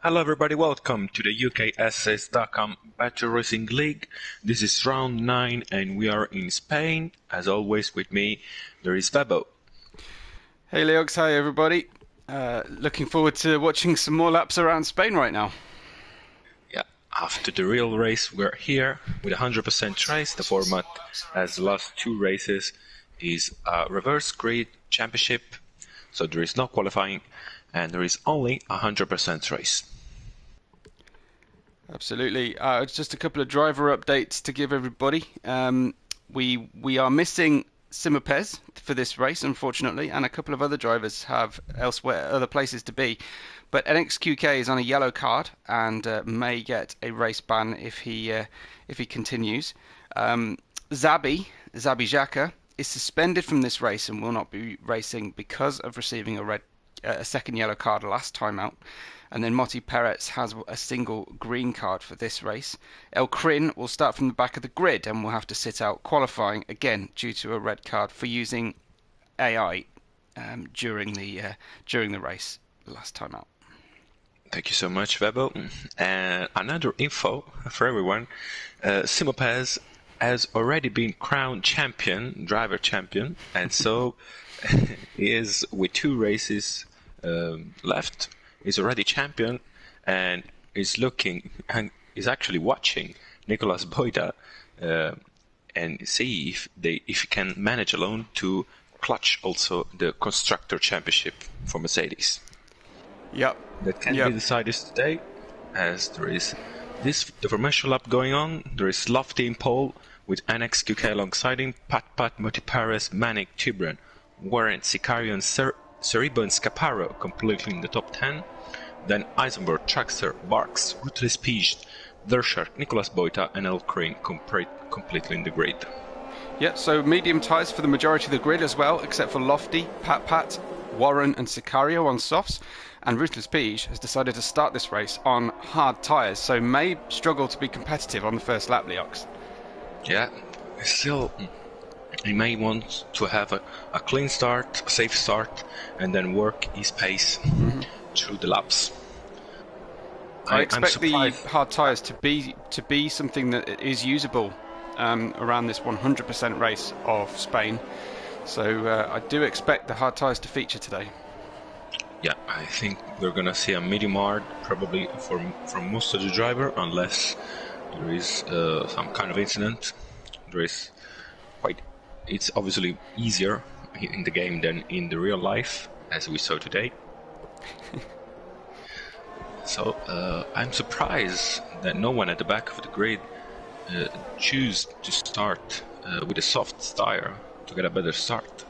Hello everybody, welcome to the Ukessays.com Battle Racing League. This is round 9 and we are in Spain. As always with me, there is Vebo. Hey Leox, hi everybody. Looking forward to watching some more laps around Spain right now. Yeah, after the real race we're here with 100% race. The format as the last 2 races is a reverse grid championship. So there is no qualifying and there is only 100% race. Absolutely. Just a couple of driver updates to give everybody. We are missing Simopez for this race, unfortunately, and a couple of other drivers have other places to be. But NXQK is on a yellow card and may get a race ban if he continues. Zabi Xhaka is suspended from this race and will not be racing because of receiving a second yellow card last time out. And then Moti Perez has a single green card for this race. El Crin will start from the back of the grid and will have to sit out qualifying again due to a red card for using AI during the race last time out. Thank you so much, Vebo. And another info for everyone: Simopez has already been crowned driver champion, and so he is with 2 races left. He's already champion and is looking and is actually watching Nicolas Boita and see if he can manage alone to clutch also the constructor championship for Mercedes. Yep. That can be decided today, as there is the formation lap going on. There is Lofty in pole with NXQK alongside him, Pat, Moti Perez, Manic, Tibran, Warren, Sicario and Cerebo and Scaparo completely in the top 10. Then Eisenberg, Traxxer, Barks, Ruthless Peach, Dershark, Nicolas Boita and El Crane completely in the grid. Yeah, so medium tyres for the majority of the grid as well, except for Lofty, Pat, Warren and Sicario on softs. And Ruthless Peach has decided to start this race on hard tyres, so may struggle to be competitive on the first lap, Leox. Yeah, still, he may want to have a clean start, a safe start, and then work his pace through the laps. I expect the hard tyres to be something that is usable around this 100% race of Spain. So I do expect the hard tyres to feature today. Yeah, I think we're gonna see a medium hard probably from most of the driver, unless there is some kind of incident. It's obviously easier in the game than in the real life, as we saw today. So I'm surprised that no one at the back of the grid choose to start with a soft tyre to get a better start.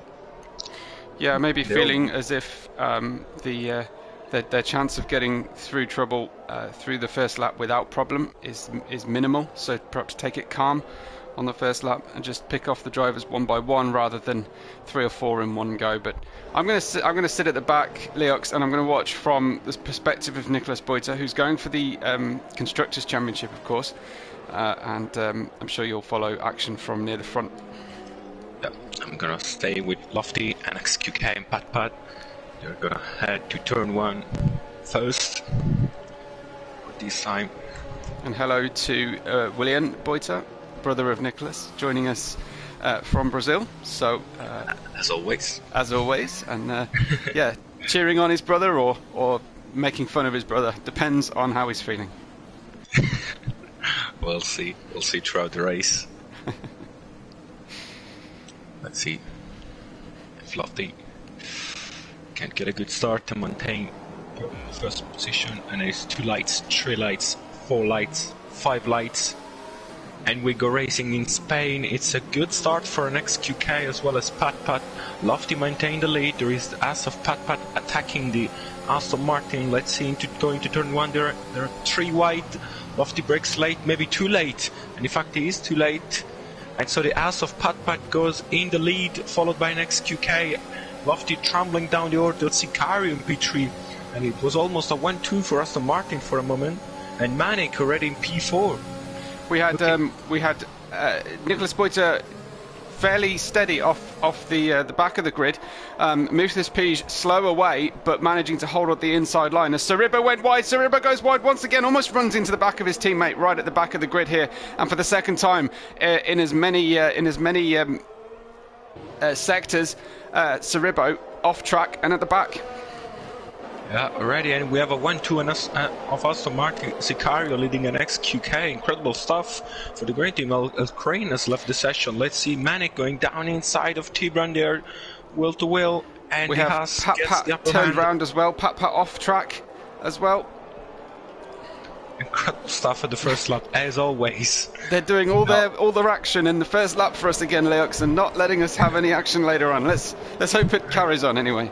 Yeah, maybe feeling as if their chance of getting through trouble through the first lap without problem is minimal. So perhaps take it calm on the first lap and just pick off the drivers one by one rather than 3 or 4 in one go. But I'm going to sit at the back, Leox, and I'm going to watch from the perspective of Nicolas Boita, who's going for the Constructors' Championship, of course, and I'm sure you'll follow action from near the front. Yeah, I'm going to stay with Lofty, NXQK and Pat. They're going to head to turn 1 first this time. And hello to William Boita, brother of Nicolas, joining us from Brazil. So as always, and yeah, cheering on his brother or making fun of his brother, depends on how he's feeling. We'll see throughout the race. Let's see if Lofty can get a good start and maintain first position. And there's 2 lights, 3 lights, 4 lights, 5 lights. And we go racing in Spain. It's a good start for an XQK as well as Pat. Lofty maintain the lead. There is the ass of Pat attacking the Aston Martin. Let's see going to turn 1. There are 3 wide. Lofty breaks late, maybe too late. And in fact, he is too late. And so the ass of Pat goes in the lead, followed by an XQK. Lofty trembling down the order, Sicario in P3. And it was almost a 1-2 for Aston Martin for a moment. And Manic already in P4. We had Nicolas Boita fairly steady off the back of the grid. Mouthless Pige slow away, but managing to hold on the inside line. As Sariba went wide, Sariba goes wide once again, almost runs into the back of his teammate right at the back of the grid here, and for the second time in as many sectors, Sariba off track and at the back. Yeah, already, and we have a 1-2 of Aston Martin Sicario leading an XQK. Incredible stuff for the green team. Crane has left the session. Let's see Manic going down inside of T-Brand there, wheel to wheel, and we have Pat turned round as well. Pat off track as well. Incredible stuff at the first lap, as always. They're doing all their action in the first lap for us again, Leox, and not letting us have any action later on. Let's hope it carries on anyway.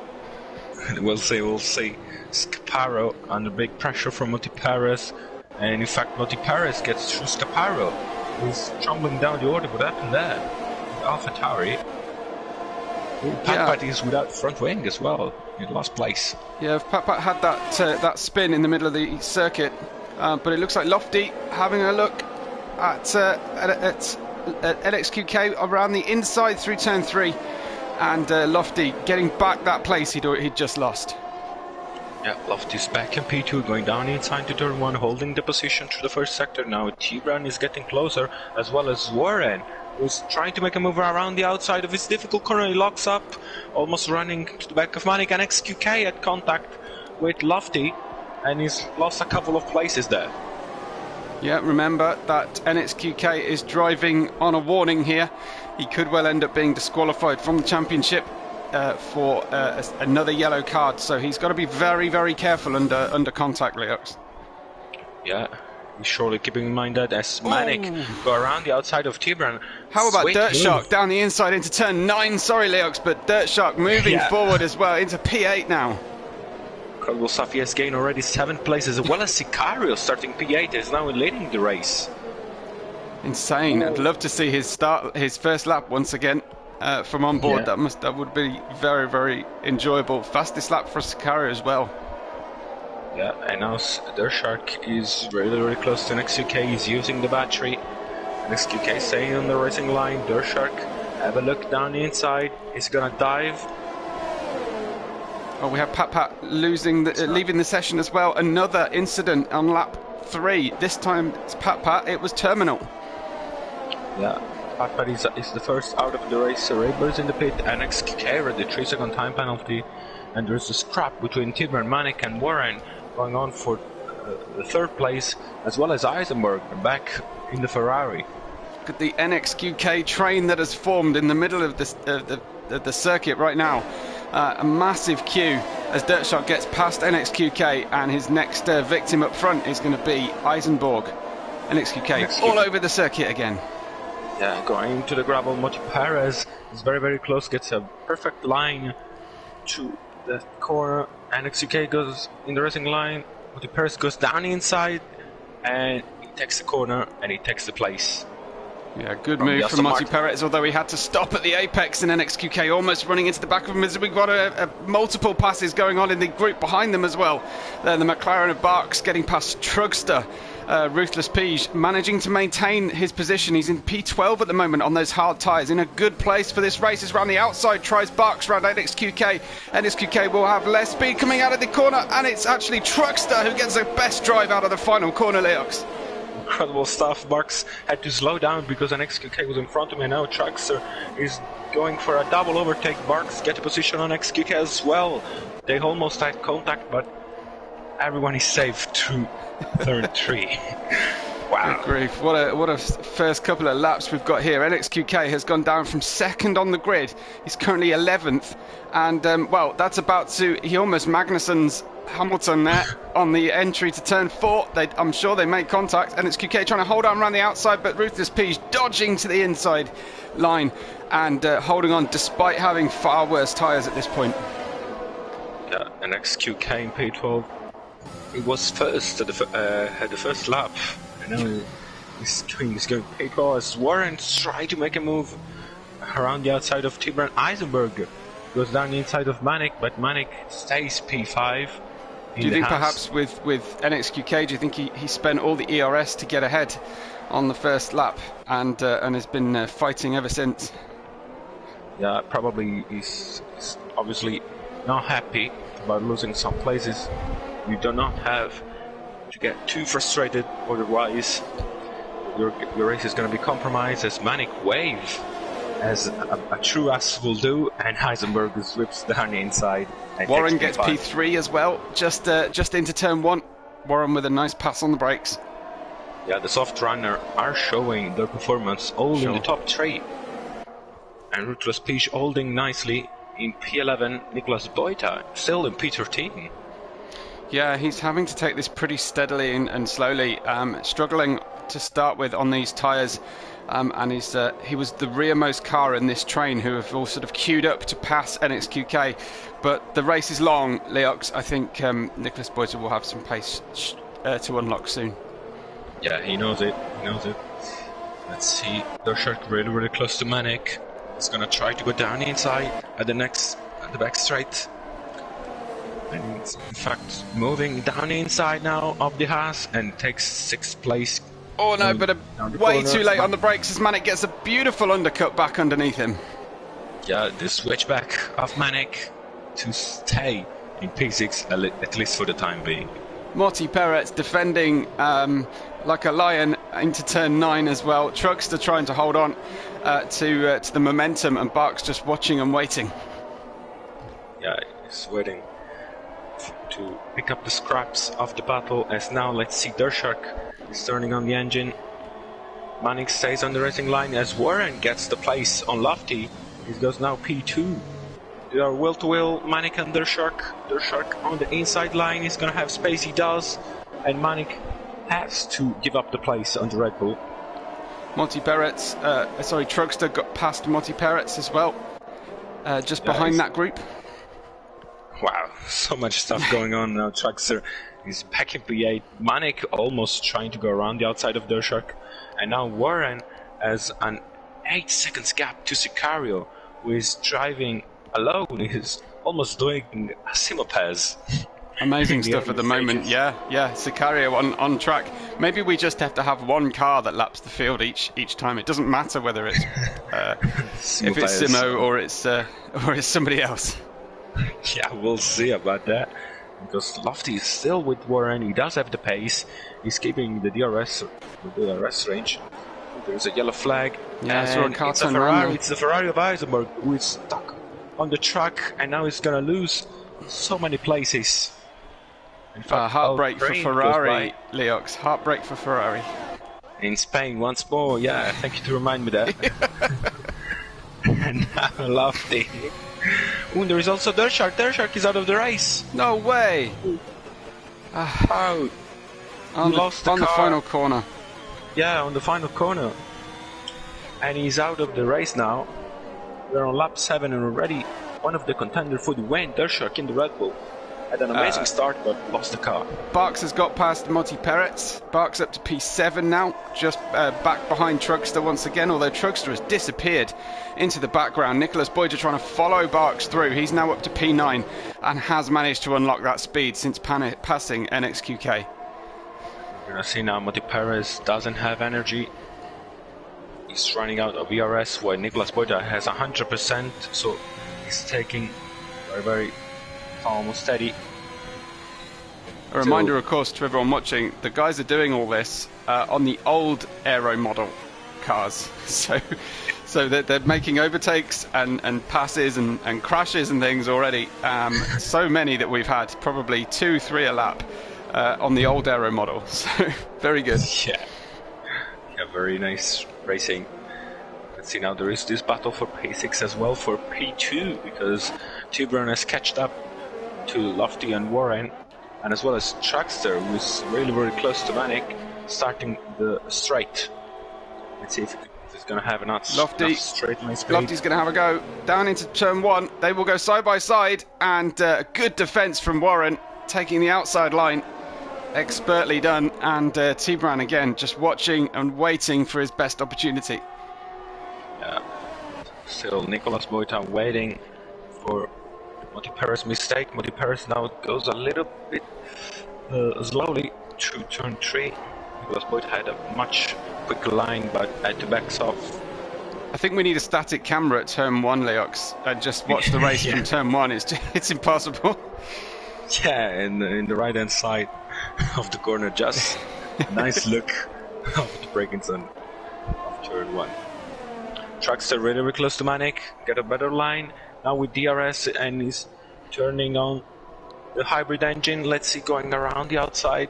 We'll see. Scaparo under big pressure from Monty Perez, and in fact Monty Perez gets through Scaparo, who's tumbling down the order. What happened there? AlphaTauri. Pat is without front wing as well, in last place. Yeah, Pat had that spin in the middle of the circuit, but it looks like Lofty having a look at LXQK around the inside through turn 3. And Lofty getting back that place he'd just lost. Yeah, Lofty's back in P2, going down inside to turn 1, holding the position through the first sector. Now T-Brown is getting closer, as well as Warren, who's trying to make a move around the outside of his difficult corner. He locks up, almost running to the back of Manic, and XQK at contact with Lofty, and he's lost a couple of places there. Yeah, remember that NXQK is driving on a warning here. He could well end up being disqualified from the championship for another yellow card, so he's got to be very, very careful under contact, Leox. Yeah, he's surely keeping in mind that as Manic go around the outside of T-Brown. How about Dirt Shark down the inside into turn 9? Sorry, Leox, but Dirt Shark moving forward as well into P8 now. Incredible stuff. He has gained already 7 places, as well as Sicario starting P8 is now leading the race. Insane. I'd love to see his first lap once again from on board. Yeah. That would be very, very enjoyable. Fastest lap for Sicario as well. Yeah, and now Dirt Shark is really, really close to NXUK. He's using the battery. NXUK staying on the racing line. Dirt Shark, have a look down the inside. He's gonna dive. Oh, we have Pat leaving the session as well. Another incident on lap 3. This time it's Pat. It was terminal. Yeah, Pat is the first out of the race. Raber's in the pit. NXQK read the 3-second time penalty, and there's a scrap between Tidmer, Manic, and Warren going on for the 3rd place, as well as Eisenberg back in the Ferrari. Look at the NXQK train that has formed in the middle of the circuit right now. A massive queue as Dirt Shark gets past NXQK, and his next victim up front is going to be Eisenberg. NXQK all over the circuit again. Yeah, going to the gravel. Monty Perez is very, very close, gets a perfect line to the corner. NXQK goes in the racing line. Monty Perez goes down inside, and he takes the corner, and he takes the place. Yeah, good move from Monty Perez, although he had to stop at the apex, and NXQK almost running into the back of him as we've got multiple passes going on in the group behind them as well. Then the McLaren of Barks getting past Trugster. Ruthless Pige managing to maintain his position. He's in P12 at the moment on those hard tyres, in a good place for this race. Is round the outside, tries Barks round NXQK. NXQK will have less speed coming out of the corner, and it's actually Trugster who gets the best drive out of the final corner, Leox. Incredible stuff. Barks had to slow down because NXQK was in front of him, and now Trugster is going for a double overtake. Barks get a position on NXQK as well. They almost had contact, but everyone is safe through turn 3. Wow. Good grief. What a first couple of laps we've got here. NXQK has gone down from 2nd on the grid. He's currently 11th, and well, that's about to, he almost Magnussen's Hamilton there on the entry to turn 4. I'm sure they made contact. NXQK trying to hold on around the outside, but Ruthless Pige dodging to the inside line and holding on despite having far worse tyres at this point. Yeah, NXQK in P12. He was first at the first lap. I know he's going P12 as Warren trying to make a move around the outside of Tibran. Eisenberg goes down the inside of Manic, but Manic stays P5. Do you think perhaps with NXQK, do you think he spent all the ERS to get ahead on the first lap and has been fighting ever since? Yeah, probably he's obviously not happy about losing some places. You do not have to get too frustrated, otherwise your race is going to be compromised, as Manic wave, as a true ass will do, and Heisenberg whips down the inside. Warren gets P3 as well, just into turn 1. Warren with a nice pass on the brakes. Yeah, the soft runner are showing their performance all in the top 3. And Ruthless Peach holding nicely in P11. Nicholas Boita still in P13. Yeah, he's having to take this pretty steadily and slowly, struggling to start with on these tyres. And he was the rearmost car in this train who have all sort of queued up to pass NXQK. But the race is long, Leox. I think Nicholas Boita will have some pace to unlock soon. Yeah, he knows it. Let's see. Dershak really close to Manic. He's gonna try to go down the inside at the back straight. And he's in fact moving down the inside now of the Haas and takes 6th place. Oh no, but way too late on the brakes as Manic gets a beautiful undercut back underneath him. Yeah, the switchback of Manic to stay in P6 at least for the time being. Morty Perez defending like a lion into turn 9 as well. Truckster trying to hold on to the momentum, and Barks just watching and waiting. Yeah, he's waiting to pick up the scraps of the battle, as now let's see Dershak is turning on the engine. Manic stays on the racing line as Warren gets the place on Lofty. He goes now P2. They are will to will, Manic and Dershak. Dershak on the inside line is gonna have space, he does, and Manic has to give up the place on the Red Bull. Truckster got past Monty Perez as well, just behind that group. Wow, so much stuff going on now. Truckster is back in P8. Manic almost trying to go around the outside of Dershak, and now Warren has an 8 seconds gap to Sicario, who is driving alone. He's almost doing a Simopez. Amazing stuff at the moment. Yeah, Sicario on track. Maybe we just have to have one car that laps the field each time. It doesn't matter whether it's if it's Simo or it's somebody else. Yeah, we'll see about that. Because Lofty is still with Warren. He does have the pace. He's keeping the DRS range. There's a yellow flag. Yeah, so it's a Ferrari. It's the Ferrari of Eisenberg who is stuck on the track, and now he's gonna lose so many places. In fact, heartbreak for Ferrari, Leox. Heartbreak for Ferrari. In Spain once more. Yeah, thank you to remind me that. And now Lofty. Ooh, there is also Dershak. Dershak is out of the race. No way. Out. On the final corner. Yeah, on the final corner. And he's out of the race now. We're on lap 7 and already one of the contenders for the win, Dershak in the Red Bull. Had an amazing start, but lost the car. Barks has got past Monty Perez. Barks up to P7 now, just back behind Truckster once again, although Truckster has disappeared into the background. Nicholas Boyder trying to follow Barks through. He's now up to P9 and has managed to unlock that speed since passing NXQK. We're going to see now Monty Perez doesn't have energy. He's running out of ERS, while Nicholas Boyder has 100%, so he's taking very almost steady. A reminder, of course, to everyone watching, the guys are doing all this on the old aero model cars. So they're making overtakes and passes and crashes and things already. So many that we've had, probably 2-3 a lap on the old aero model. So very good. Yeah, very nice racing. Let's see, now there is this battle for P6 as well for P2, because Tubron has catched up to Lofty and Warren, and as well as Truckster, who is really close to Manic, starting the straight. Let's see if he's going to have enough straight line speed. Lofty's going to have a go down into turn 1. They will go side by side, and good defence from Warren, taking the outside line. Expertly done, and Tibran again just watching and waiting for his best opportunity. Yeah, still Nicholas Boyta waiting for Monty Perez mistake. Monty Perez now goes a little bit slowly through turn 3. Nicholas Boyta had a much quicker line, but had to back off. I think we need a static camera at turn 1, Leox, and just watch the race from turn 1. It's impossible. Yeah, in the right hand side of the corner, just a nice look of the braking zone of turn 1. Truckster really, really close to Manic, get a better line now with DRS, and he's turning on the hybrid engine. Let's see, going around the outside,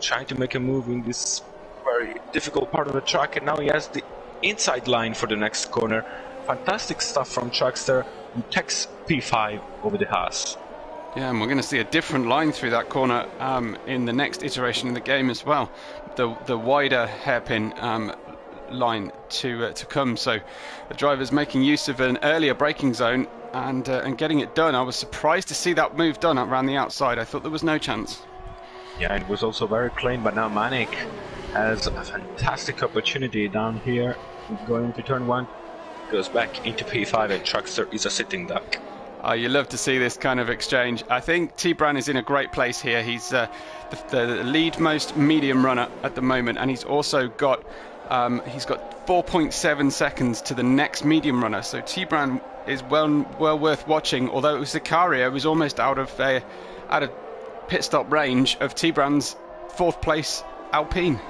trying to make a move in this very difficult part of the track, and now he has the inside line for the next corner. Fantastic stuff from Truckster, who takes P5 over the Haas. Yeah, and we're going to see a different line through that corner in the next iteration in the game as well. The wider hairpin line to come. So the driver's making use of an earlier braking zone and getting it done. I was surprised to see that move done around the outside. I thought there was no chance. Yeah, it was also very clean, but now Manic has a fantastic opportunity down here. Going to turn 1, goes back into P5, and Truckster is a sitting duck. You love to see this kind of exchange. I think T-Bran is in a great place here. He's the lead most medium runner at the moment, and he's also got 4.7 seconds to the next medium runner. So T-Bran is well worth watching. Although it was Sicario was almost out of pit stop range of T-Bran's 4th place Alpine.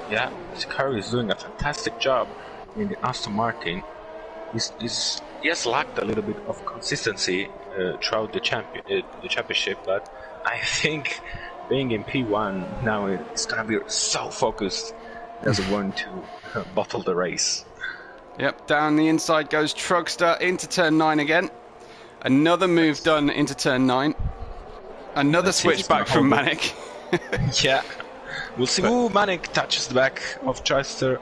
Yeah, Sicario is doing a fantastic job in the Aston Martin. He has lacked a little bit of consistency throughout the championship, but I think being in P1 now, it's going to be so focused. He doesn't want to bottle the race. Yep, down the inside goes Truckster into turn 9 again. Another move done into turn 9. Another switch back from Manic. Yeah, we'll see. Ooh, Manic touches the back of Truckster.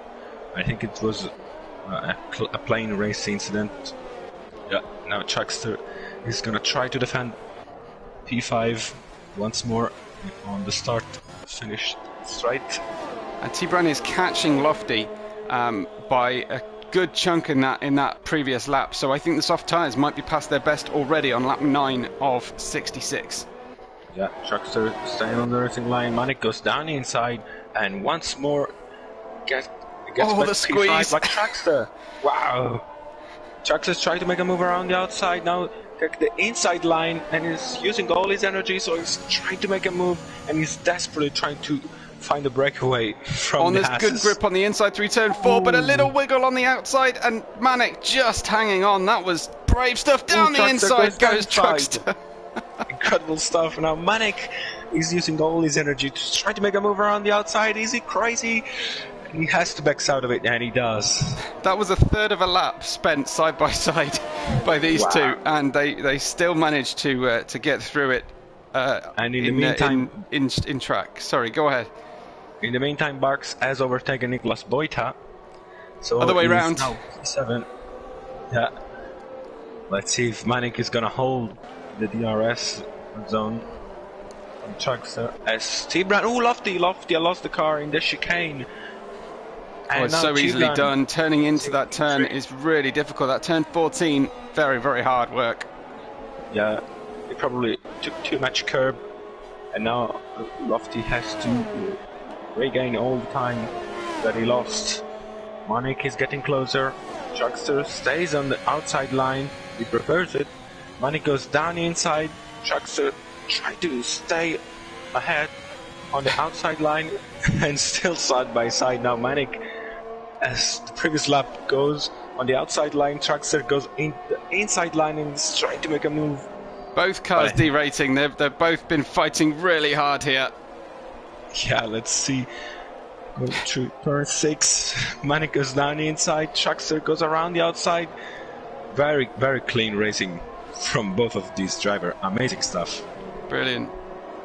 I think it was a plain race incident. Yeah, now Truckster is gonna try to defend P5 once more on the start-finish straight. And T-Bran is catching Lofty by a good chunk in that previous lap. So I think the soft tyres might be past their best already on lap 9 of 66. Yeah, Truckster staying on the racing line. Manic goes down the inside and once more gets back the squeeze P5 like Truckster. Wow. Truckster's trying to make a move around the outside now, take the inside line, and he's using all his energy, so he's trying to make a move, and he's desperately trying to find a breakaway from the Hasses. Good grip on the inside through turn 4, but a little wiggle on the outside, and Manic just hanging on. That was brave stuff. Down the inside goes Truckster. Incredible stuff. Now Manic is using all his energy to try to make a move around the outside. Is he crazy? He has to back out of it, and he does. That was a third of a lap spent side by side by these two, and they still managed to get through it. And in the meantime, in track. Sorry, go ahead. In the meantime, Barks has overtaken Nicolas Boita. So other way round. Now 7. Yeah. Let's see if Manic is gonna hold the DRS zone on Truckster. As T-Bran, Lofty lost the car in the chicane. Oh, it's so easily done. Turning into that turn is really difficult. That turn 14, very, very hard work. Yeah, he probably took too much curb, and now Lofty has to regain all the time that he lost. Manic is getting closer. Truckster stays on the outside line. He prefers it. Manic goes down the inside. Truckster tries to stay ahead on the outside line, and still side by side now. Manic, as the previous lap, goes on the outside line. Truckster goes in the inside line and is trying to make a move. Both cars derating. They've both been fighting really hard here. Yeah, let's see. Go through turn 6. Manic goes down the inside. Truckster goes around the outside. Very, very clean racing from both of these drivers. Amazing stuff. Brilliant.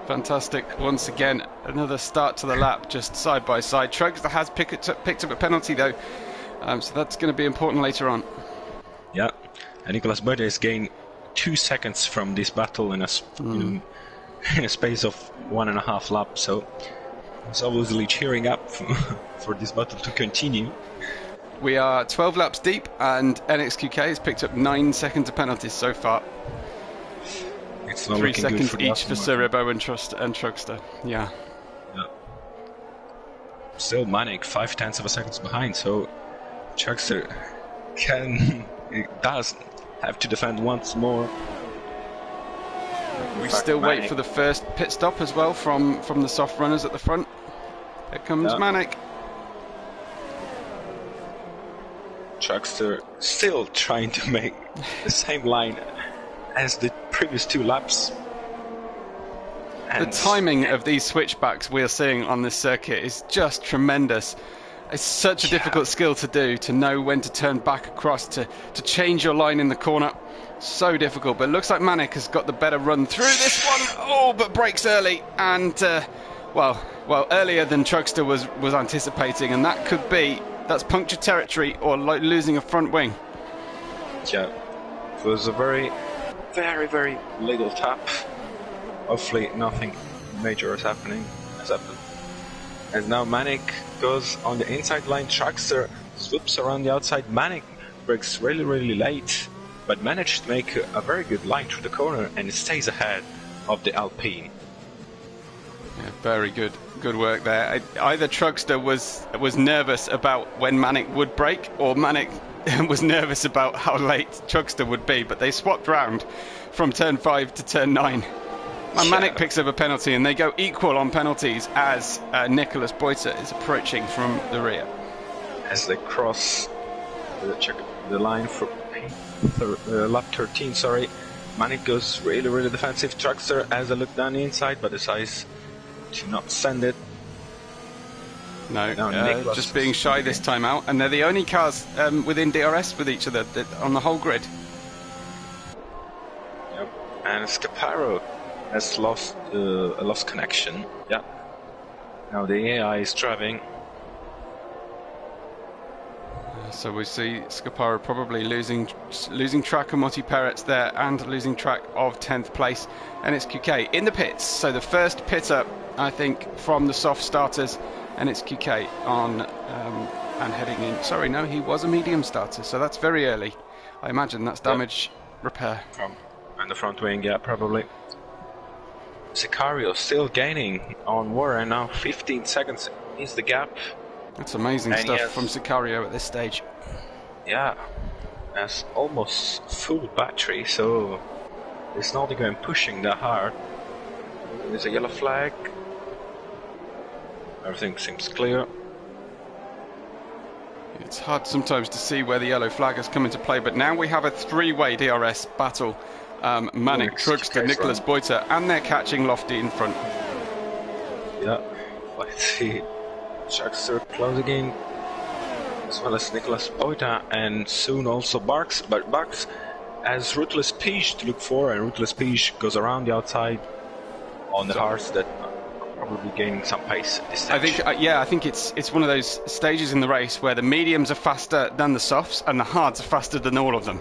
Fantastic. Once again, another start to the lap, just side by side. Truckster has picked up a penalty though, so that's going to be important later on. Yeah, and Nicolas Boita has gained 2 seconds from this battle in a space of 1.5 laps, so he's obviously cheering up for this battle to continue. We are 12 laps deep, and NXQK has picked up 9 seconds of penalties so far. It's not 3 seconds for each for Cerebro and Truckster. Yeah. Still Manic 0.5 seconds behind, so Truckster It does have to defend once more. We still wait for the first pit stop as well from the soft runners at the front. Here comes Manic. Truckster still trying to make the same line as the previous 2 laps. The timing of these switchbacks we're seeing on this circuit is just tremendous. It's such a difficult skill to do, to know when to turn back across, to change your line in the corner. So difficult, but it looks like Manic has got the better run through this one. Oh, but brakes early, and well, earlier than Truckster was anticipating, and that's puncture territory or like losing a front wing. Yeah, it was a very, very, very little tap. Hopefully nothing major has happened. And now Manic goes on the inside line. Truckster swoops around the outside. Manic brakes really, really late, but managed to make a very good line through the corner and stays ahead of the Alpine. Yeah, very good work there. Either Truckster was nervous about when Manic would brake, or Manic was nervous about how late Truckster would be, but they swapped round from turn 5 to turn 9. And Manic picks up a penalty, and they go equal on penalties as Nicholas Boyter is approaching from the rear. As they cross the line for lap 13, Manic goes really, really defensive. Truckster has a look down the inside, but decides to not send it. No, just being shy this time out, and they're the only cars within DRS with each other on the whole grid. Yep, and Scaparo has lost connection. Yeah. Now the AI is driving. So we see Scaparo probably losing track of Monty Peretz there, and losing track of 10th place. And it's QK in the pits. So the first pit up, I think, from the soft starters, and it's QK on and heading in. Sorry, no, he was a medium starter, so that's very early. I imagine that's damage repair. And the front wing, yeah, probably. Sicario still gaining on Warren now. 15 seconds is the gap. That's amazing stuff from Sicario at this stage. Yeah, has almost full battery, so it's not even pushing that hard. There's a yellow flag. Everything seems clear. It's hard sometimes to see where the yellow flag has come into play, but now we have a 3-way DRS battle. Manic, Truckster, Nicholas Boyter, and they're catching Lofty in front. Yeah, let's see. Truckster closing in, as well as Nicholas Boyter, and soon also Barks. But Barks has Ruthless Peach to look for, and Ruthless Peach goes around the outside on the hards that are probably gaining some pace at this stage. I think it's one of those stages in the race where the mediums are faster than the softs, and the hards are faster than all of them.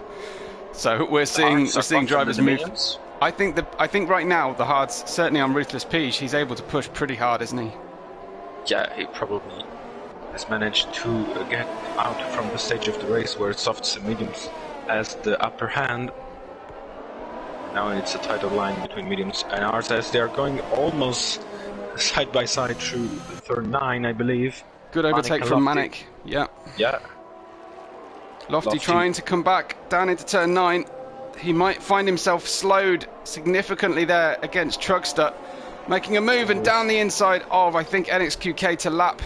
So we're seeing drivers move. I think right now the hards, certainly on Ruthless Peach, he's able to push pretty hard, isn't he? Yeah, he probably has managed to get out from the stage of the race where softs and mediums has the upper hand. Now it's a tighter line between mediums and hards, as they are going almost side by side through the turn 9, I believe. Good overtake from Manic. Yeah. Lofty trying to come back down into turn 9. He might find himself slowed significantly there against Truckster. Making a move and down the inside of, I think, NXQK to lap.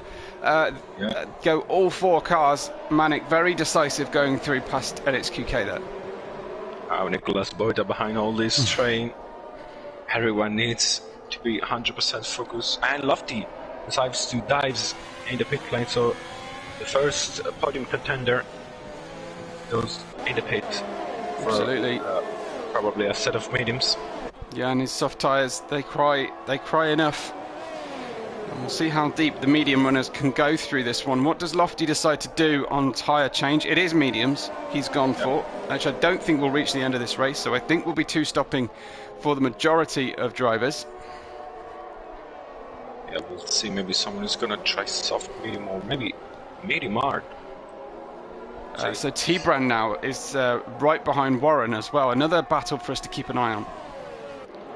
Go all 4 cars. Manic very decisive going through past NXQK there. Now Nicholas Boyter behind all this train. Everyone needs to be 100% focused. And Lofty decides to dive in the pit lane. So the first podium contender goes in the pit. For, absolutely. Probably a set of mediums. Yeah, and his soft tyres, they cry enough. And we'll see how deep the medium runners can go through this one. What does Lofty decide to do on tyre change? It is mediums he's gone for, which I don't think will reach the end of this race, so I think we'll be 2-stopping for the majority of drivers. Yeah, we'll see. Maybe someone is going to try soft medium, or maybe medium hard. So T-Brand now is right behind Warren as well. Another battle for us to keep an eye on.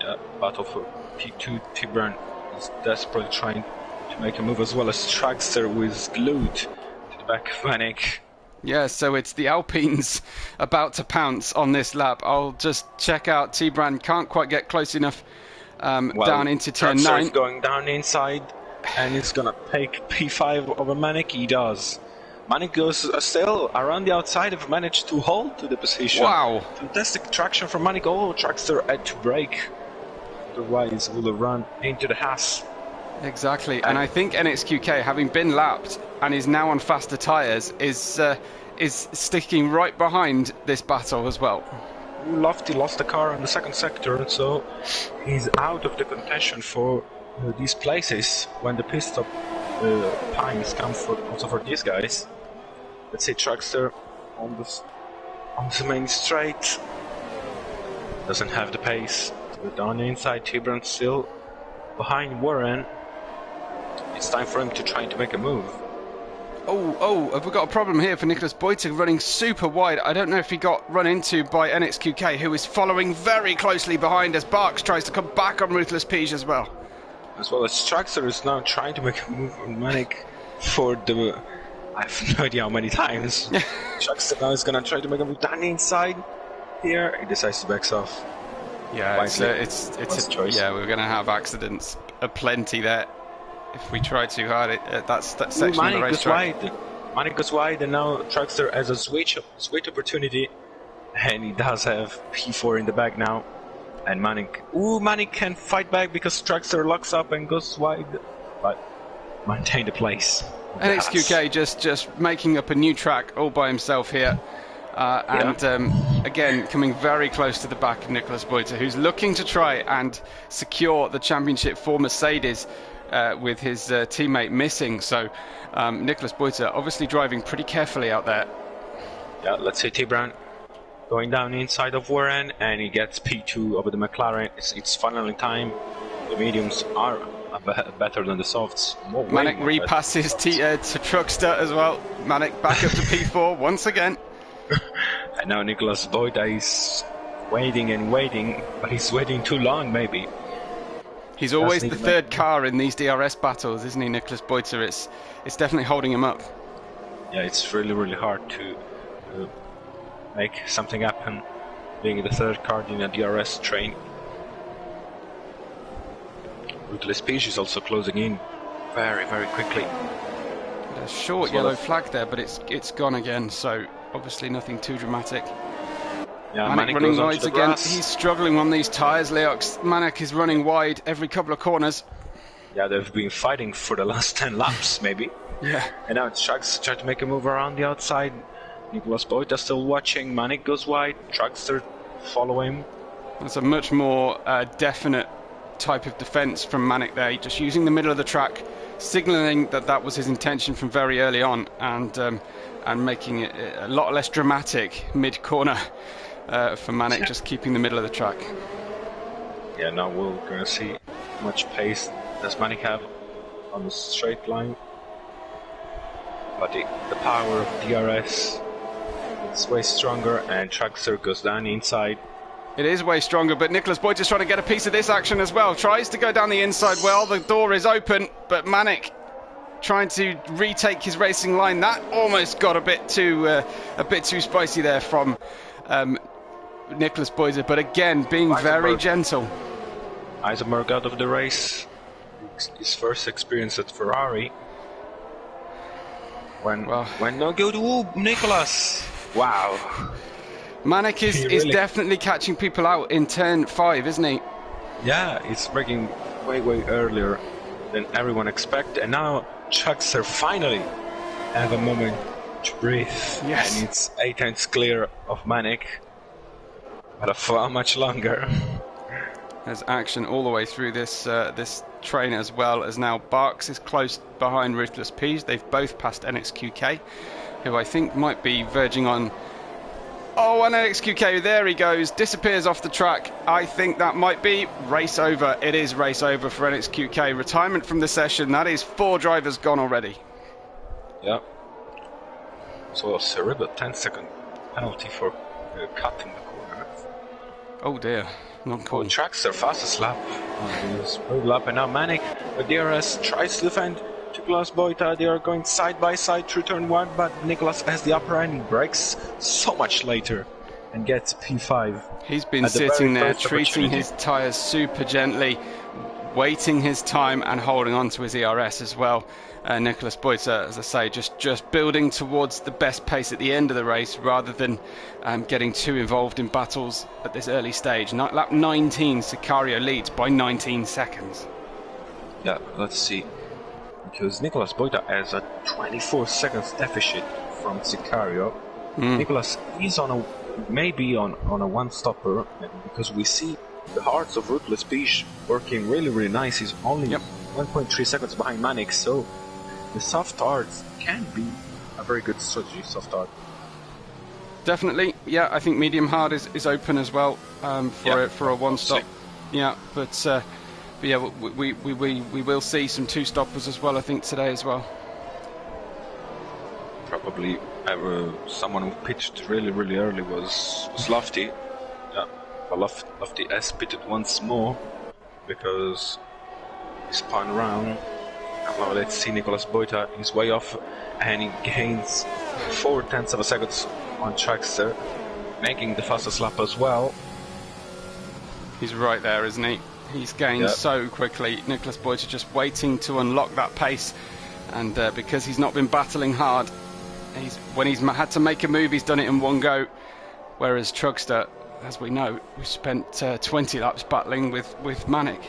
Yeah, battle for P2. T-Brand is desperately trying to make a move, as well as Truckster, who is glued to the back of Manic. Yeah, so it's the Alpines about to pounce on this lap. I'll just check out T-Brand, can't quite get close enough down into turn 9. Is going down inside, and he's gonna take P5 over Manic. He does. Manic goes still around the outside, have managed to hold to the position. Wow. Fantastic traction from Manic. Oh, Trackster had to brake. Otherwise, would have run into the Haas. Exactly, and I think NXQK, having been lapped and is now on faster tyres, is sticking right behind this battle as well. Lofty lost the car in the second sector, so he's out of the contention for these places when the pit stop times come also for these guys. Let's say Trackster on the main straight doesn't have the pace to go down the inside. T-Brand still behind Warren. It's time for him to try to make a move. Oh, have we got a problem here for Nicholas Boyter running super wide? I don't know if he got run into by NXQK, who is following very closely behind as Barks tries to come back on Ruthless Peach as well. As well as Trackster is now trying to make a move on Manic for the... I have no idea how many times. Trackster now is going to try to make a move down the inside. Here, he decides to back off. Yeah, it's a choice. Yeah, we're going to have accidents aplenty there. If we try too hard, that's that section of the racetrack. Manic goes wide, and now Trackster has a switch opportunity, and he does have P4 in the back now. And Manic can fight back because Trackster locks up and goes wide, but maintain the place. NXQK just making up a new track all by himself here. Again, coming very close to the back of Nicholas Boyter, who's looking to try and secure the championship for Mercedes with his teammate missing. So Nicholas Boyter obviously driving pretty carefully out there. Yeah, let's say T-Brown going down inside of Warren, and he gets P2 over the McLaren. It's funneling time. The mediums are better than the softs. Manic repasses to Truckster as well. Manic back up to P4 once again. And now Nicholas Boyter is waiting and waiting, but he's waiting too long maybe. He's always the third car in these DRS battles, isn't he, Nicholas Boyter? It's definitely holding him up. Yeah, it's really hard to make something happen, being the third car in a DRS train. Ruthless Peach is also closing in very quickly. A short yellow flag there, but it's gone again, so obviously nothing too dramatic. Yeah, Manic running wide again. He's struggling on these tyres, Leox. Manic is running wide every couple of corners. Yeah, they've been fighting for the last 10 laps, maybe. Yeah. And now Trucks try to make a move around the outside. Nicholas Boyter still watching. Manic goes wide. Truckster follow him. That's a much more definite type of defence from Manic there. Just using the middle of the track, signalling that was his intention from very early on, and making it a lot less dramatic mid-corner. For Manic, just keeping the middle of the track. Yeah, now we're going to see how much pace does Manic have on the straight line. But the power of DRS is way stronger, and Trackster goes down inside. It is way stronger, but Nicholas Boyter's trying to get a piece of this action as well. Tries to go down the inside. Well, the door is open, but Manic trying to retake his racing line. That almost got a bit too spicy there from Nicholas Boyter, but again being very gentle. Eisenberg out of the race. His first experience at Ferrari. When no go to Nicholas. Wow. Manic is definitely catching people out in turn 5, isn't he? Yeah, he's braking way earlier than everyone expected, and now Truckster finally have a moment to breathe. Yes. And it's 8 tenths clear of Manic. But for much longer. There's action all the way through this train, as well as now Barks is close behind Ruthless Peach. They've both passed NXQK, who I think might be verging on. Oh, and NXQK, there he goes, disappears off the track. I think that might be race over. It is race over for NXQK. Retirement from the session. That is 4 drivers gone already. Yeah. So a cerebral 10-second penalty for cutting the corner. Oh dear, not cool. Trackster fastest lap. Lap, and now Manic with DRS tries to defend to Nicolas Boita. They are going side by side through turn 1, but Nicolas has the upper end. He brakes so much later and gets P5. He's been sitting there, treating his tyres super gently, waiting his time and holding on to his ERS as well. Nicolas Boita, as I say, just building towards the best pace at the end of the race rather than getting too involved in battles at this early stage. Lap 19, Sicario leads by 19 seconds. Yeah, let's see. Because Nicolas Boita has a 24 seconds deficit from Sicario. Nicolas is maybe on a one-stopper, because we see the hearts of Ruthless Peach working really nice. He's only 1.3 seconds behind Manic, so the soft hearts can be a very good strategy, soft hard. Definitely, yeah, I think medium hard is open as well for a one-stop. Yeah, but yeah, we will see some two-stoppers as well, I think, today as well. Probably someone who pitched really early was Lofty. Yeah, but Lofty has pitted once more because he spun around. Now let's see Nicolas Boita. He's way off and he gains 0.4 of a second on Trackster, making the fastest lap as well. He's right there, isn't he? He's gained so quickly. Nicolas Boita just waiting to unlock that pace, and because he's not been battling hard, when he's had to make a move, he's done it in one go. Whereas Truckster, as we know, we spent 20 laps battling with Manic.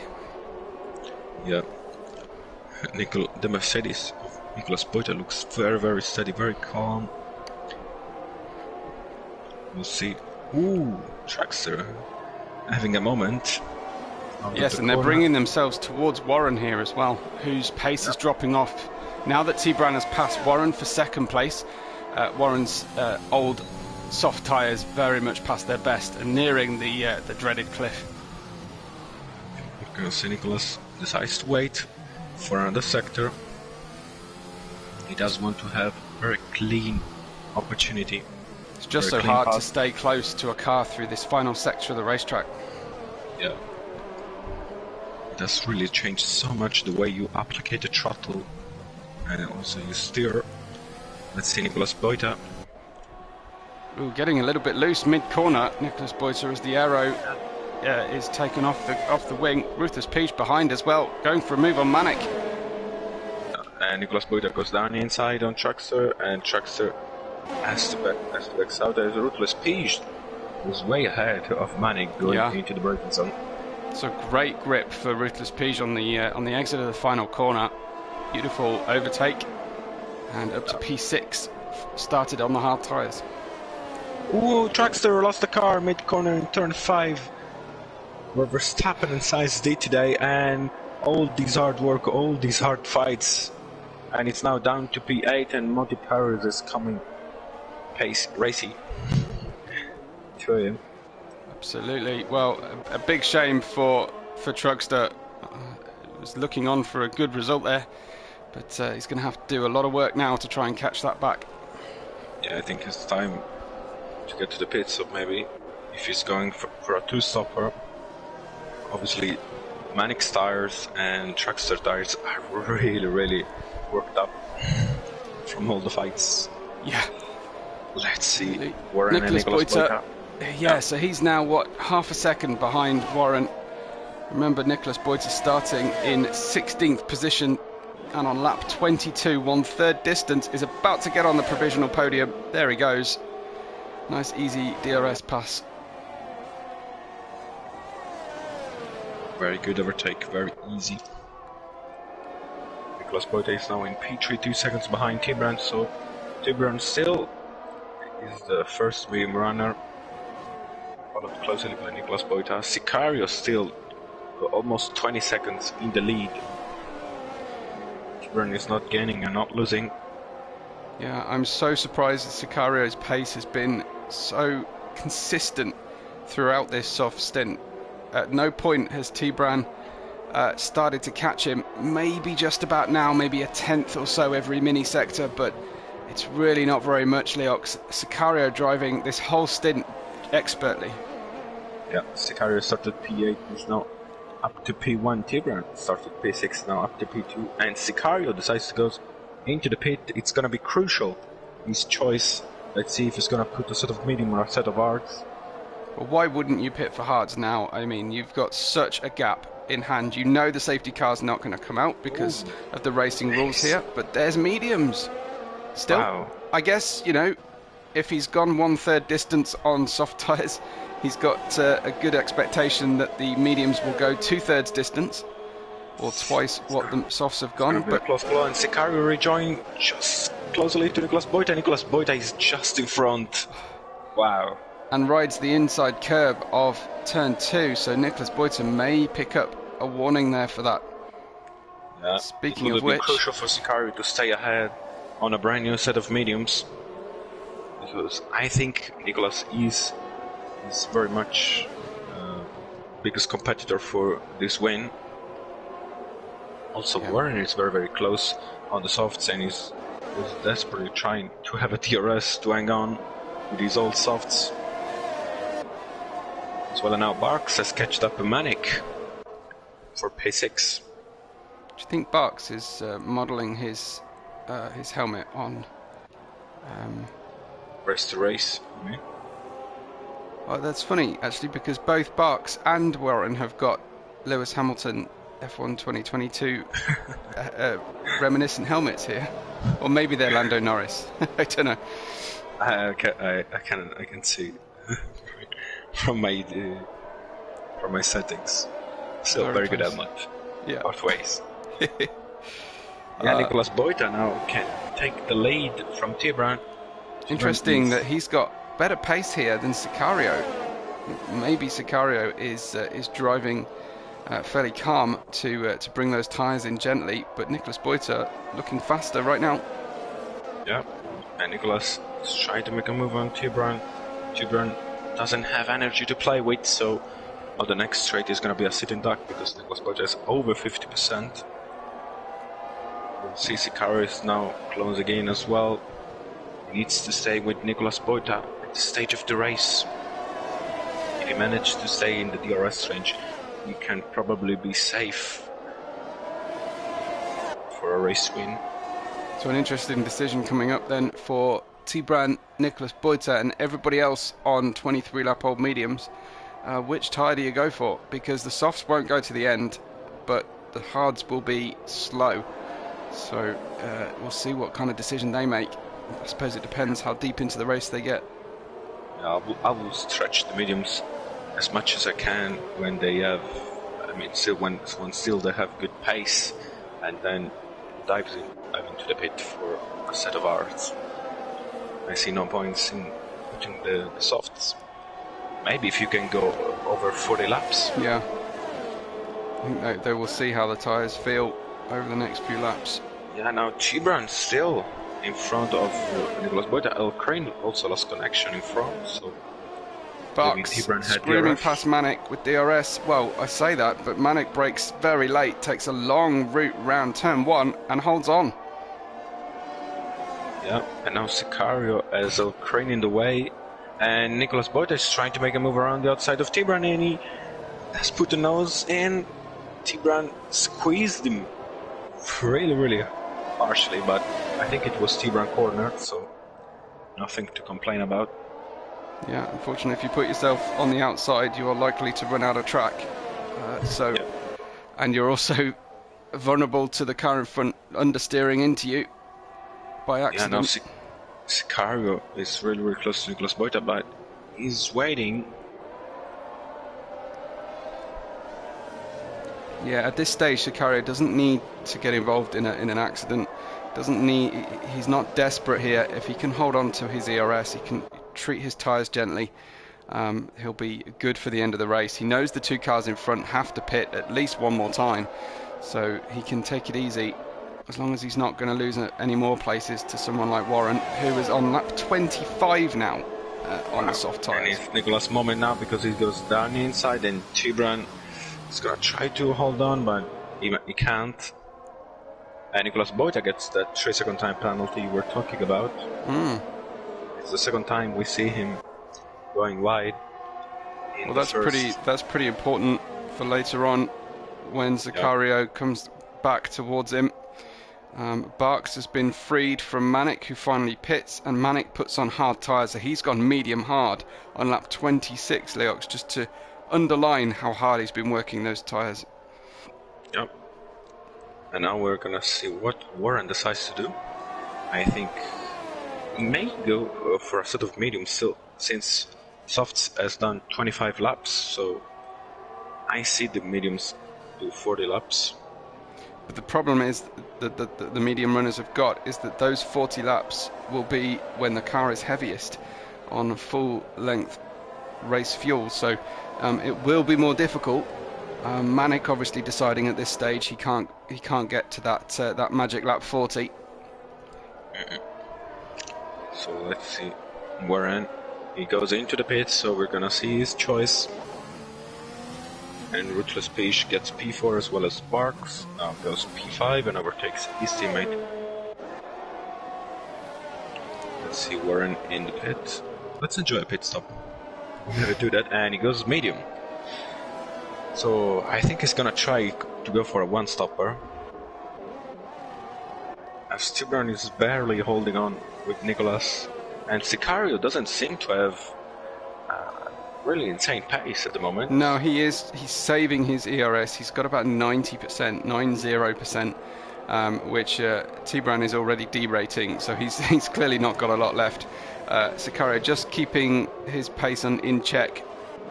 Yeah, the Mercedes of Nicolas Boita looks very steady, very calm. We'll see. Ooh, Trackster having a moment. Yes, and they're bringing themselves towards Warren here as well, whose pace is dropping off. Now that T-Bran has passed Warren for second place, Warren's old soft tyres very much past their best and nearing the dreaded cliff. Because Nicolas decides to wait for another sector. He does want to have a very clean opportunity. It's just so hard to stay close to a car through this final sector of the racetrack. Yeah. It has really changed so much the way you apply the throttle and also you steer. Let's see Nicolas Boita. Ooh, getting a little bit loose mid-corner. Nicolas Boita as the aero is taken off the wing. Ruthless Peach behind as well, going for a move on Manic. And Nicolas Boita goes down inside on Trackster, and Trackster has to back out as Ruthless Peach was way ahead of Manic going into the braking zone. So great grip for Ruthless Peach on the exit of the final corner. Beautiful overtake, and up to P6. Started on the hard tyres. Ooh, Trackster lost the car mid-corner in turn 5. Where Verstappen and Sainz did today, and all these hard work, all these hard fights, and it's now down to P8, and Monty Paris is coming racy to him. Absolutely. Well, a big shame for Truckster. Was looking on for a good result there, but he's going to have to do a lot of work now to try and catch that back. Yeah, I think it's time to get to the pits, so maybe if he's going for a two-stopper. Obviously, Manic's tires and Trackster tires are really worked up from all the fights. Yeah. Let's see. Warren and Nicolas Boita. Yeah, so he's now, half a second behind Warren. Remember, Nicolas Boita starting in 16th position, and on lap 22, 1/3 distance, is about to get on the provisional podium. There he goes. Nice, easy DRS pass. Very good overtake, very easy. Nicolas Boita is now in P3, 2 seconds behind T-Bran, so T-Bran still is the first medium runner, followed closely by Nicolas Boita. Sicario still almost 20 seconds in the lead. T-Bran is not gaining and not losing. Yeah, I'm so surprised that Sicario's pace has been so consistent throughout this soft stint. At no point has T-Bran started to catch him. Maybe just about now, maybe a 10th or so every mini sector, but it's really not very much, Leox. Sicario driving this whole stint expertly. Yeah, Sicario started P8, he's now up to P1. Tibran started P6, now up to P2, and Sicario decides to go into the pit. It's gonna be crucial, his choice. Let's see if he's gonna put a set of medium or a set of hards. Well, why wouldn't you pit for hards now? I mean, you've got such a gap in hand. You know the safety car's not going to come out because of the racing rules here, but there's mediums. Still, Wow. I guess, you know, if he's gone 1/3 distance on soft tyres, he's got a good expectation that the mediums will go 2/3 distance, or twice what the softs have gone. But close blow, and Sicario rejoined just closely to Nicolas Boita. Nicolas Boita is just in front. Wow. And rides the inside curb of turn 2, so Nicolas Boita may pick up a warning there for that. Yeah. Speaking it will of be which, crucial for Sicario to stay ahead on a brand new set of mediums, because I think Nicolas is very much biggest competitor for this win. Also, Warren is very close on the softs, and he's desperately trying to have a DRS to hang on with his old softs. As well, and now Barks has catched up a Manic for P6. do you think Barks is modelling his helmet on? Race to race. I mean. Well, that's funny actually, because both Barks and Warren have got Lewis Hamilton F1 2022 reminiscent helmets here, or maybe they're Lando Norris. I don't know. I can see from my settings. Still very good helmet. Yeah. Both ways. Nicolas Boita now can take the lead from Tibran. Interesting that he's got better pace here than Sicario. Maybe Sicario is driving fairly calm to bring those tyres in gently, but Nicolas Boita looking faster right now. Yeah, and Nicolas is trying to make a move on Tibran. Tibran doesn't have energy to play with, so the next straight is going to be a sitting duck because Nicolas Boita is over 50%. We'll see Sicario is now close again as well. He needs to stay with Nicolas Boita at the stage of the race. If he manages to stay in the DRS range, he can probably be safe for a race win. So an interesting decision coming up then for Tibran, Nicolas Boita and everybody else on 23 lap old mediums. Which tyre do you go for? Because the softs won't go to the end, but the hards will be slow. So we'll see what kind of decision they make. I suppose it depends how deep into the race they get. Yeah, I will stretch the mediums as much as I can when they have, when still they have good pace, and then dive into the pit for a set of hards. I see no points in putting the softs. Maybe if you can go over 40 laps. Yeah. I think they will see how the tyres feel over the next few laps. Yeah, now Tibran still in front of Nicolas Boita. El Crane also lost connection in front, so Bucks screaming DRS. past Manic with DRS. Well, I say that, but Manic brakes very late, takes a long route round turn 1 and holds on. Yeah, and now Sicario has El Crane in the way, and Nicolas Boita is trying to make a move around the outside of Tibran, and he has put the nose in. Tibran squeezed him really harshly, but I think it was Tibran cornered, so nothing to complain about. Yeah, unfortunately, if you put yourself on the outside, you are likely to run out of track. And you're also vulnerable to the car in front understeering into you by accident. Yeah, now Sicario is really close to Nicolas Boita, but he's waiting. Yeah, at this stage, Sicario doesn't need to get involved in an accident. He's not desperate here. If he can hold on to his ERS, he can treat his tyres gently. He'll be good for the end of the race. He knows the two cars in front have to pit at least one more time, so he can take it easy as long as he's not going to lose any more places to someone like Warren, who is on lap 25 now on the soft tyres. And it's Nicolas' moment now because he goes down the inside, and Tibran is going to try to hold on, but he can't. And Nicolas Boita gets that 3-second time penalty you were talking about. It's the second time we see him going wide. Well, that's pretty important for later on when Sicario comes back towards him. Barks has been freed from Manic, who finally pits, and Manic puts on hard tyres, so he's gone medium hard on lap 26, Leox, just to underline how hard he's been working those tyres. Yep. And now we're gonna see what Warren decides to do. I think he may go for a sort of medium still, since Softs has done 25 laps, so I see the mediums do 40 laps. But the problem is that the medium runners have got is that those 40 laps will be when the car is heaviest on full length race fuel, so it will be more difficult. Manic obviously deciding at this stage he can't get to that magic lap 40. So let's see. Warren, he goes into the pits, so we're gonna see his choice. And Ruthless Peach gets P4 as well as Barks. Now goes P5 and overtakes his teammate. Let's see Warren in the pit. Let's enjoy a pit stop. We're gonna do that, and he goes medium. So I think he's gonna try to go for a one-stopper. As Stubborn is barely holding on with Nicholas, and Sicario doesn't seem to have really insane pace at the moment. No, he's saving his ERS. He's got about 90%, 90%, which T-Brown is already derating, so he's clearly not got a lot left. Sicario just keeping his pace in check,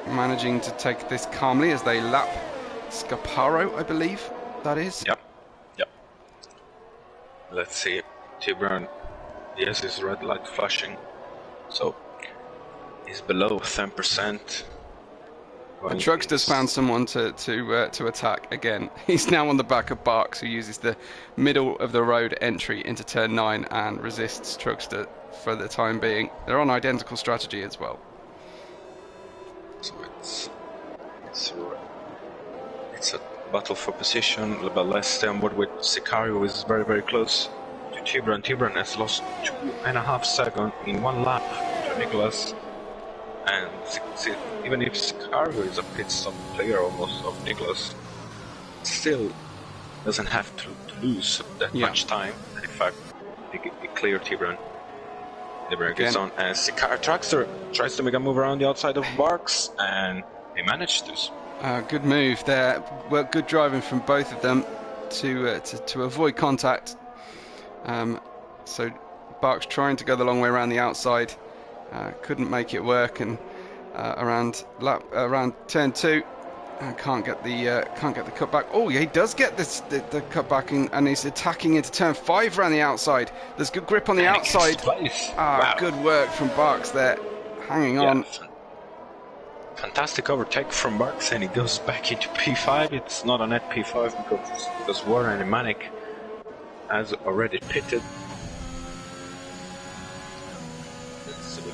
managing to take this calmly as they lap Scaparo, I believe that is. Yep. Let's see. T-Brown, yes, his red light flashing, so he's below 10%. The Truckster's found someone to attack again. He's now on the back of Barks, who uses the middle of the road entry into turn 9 and resists Truckster for the time being. They're on identical strategy as well. So it's a battle for position, but let's stay on board with Sicario, is very, very close to T-Brown. T-Brown has lost 2.5 seconds in one lap to Nicholas. And even if Sicario is a pit stop player almost of Nicholas, still doesn't have to lose that much time. In fact, he cleared T-Brown. T-Brown gets on, and Sicario Truckster tries to make a move around the outside of Barks, and he managed to. Good move there. Well, good driving from both of them to avoid contact. So Barks trying to go the long way around the outside. Couldn't make it work, and around turn 2, can't get the cutback. Oh, yeah, he does get the cutback, and he's attacking into turn 5 around the outside. There's good grip on the outside. Wow. Good work from Barks there, hanging on. Fantastic overtake from Barks, and he goes back into P5. It's not a net P5 because Warren and Manic has already pitted.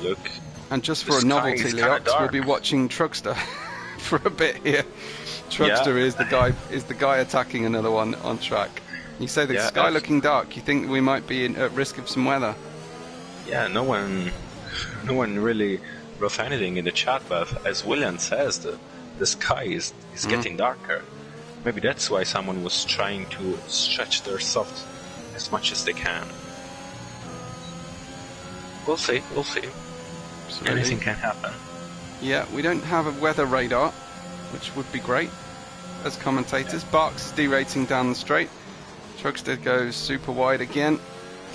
Look. And just for a novelty, Leox, we'll be watching Truckster for a bit here. Truckster is the guy attacking another one on track. You say the sky looking dark. You think we might be at risk of some weather? Yeah, no one really wrote anything in the chat, but as William says, the sky is getting darker. Maybe that's why someone was trying to stretch their soft as much as they can. We'll see. Absolutely. Anything can happen. Yeah, we don't have a weather radar, which would be great as commentators. Barks is derating down the straight. Truckster goes super wide again.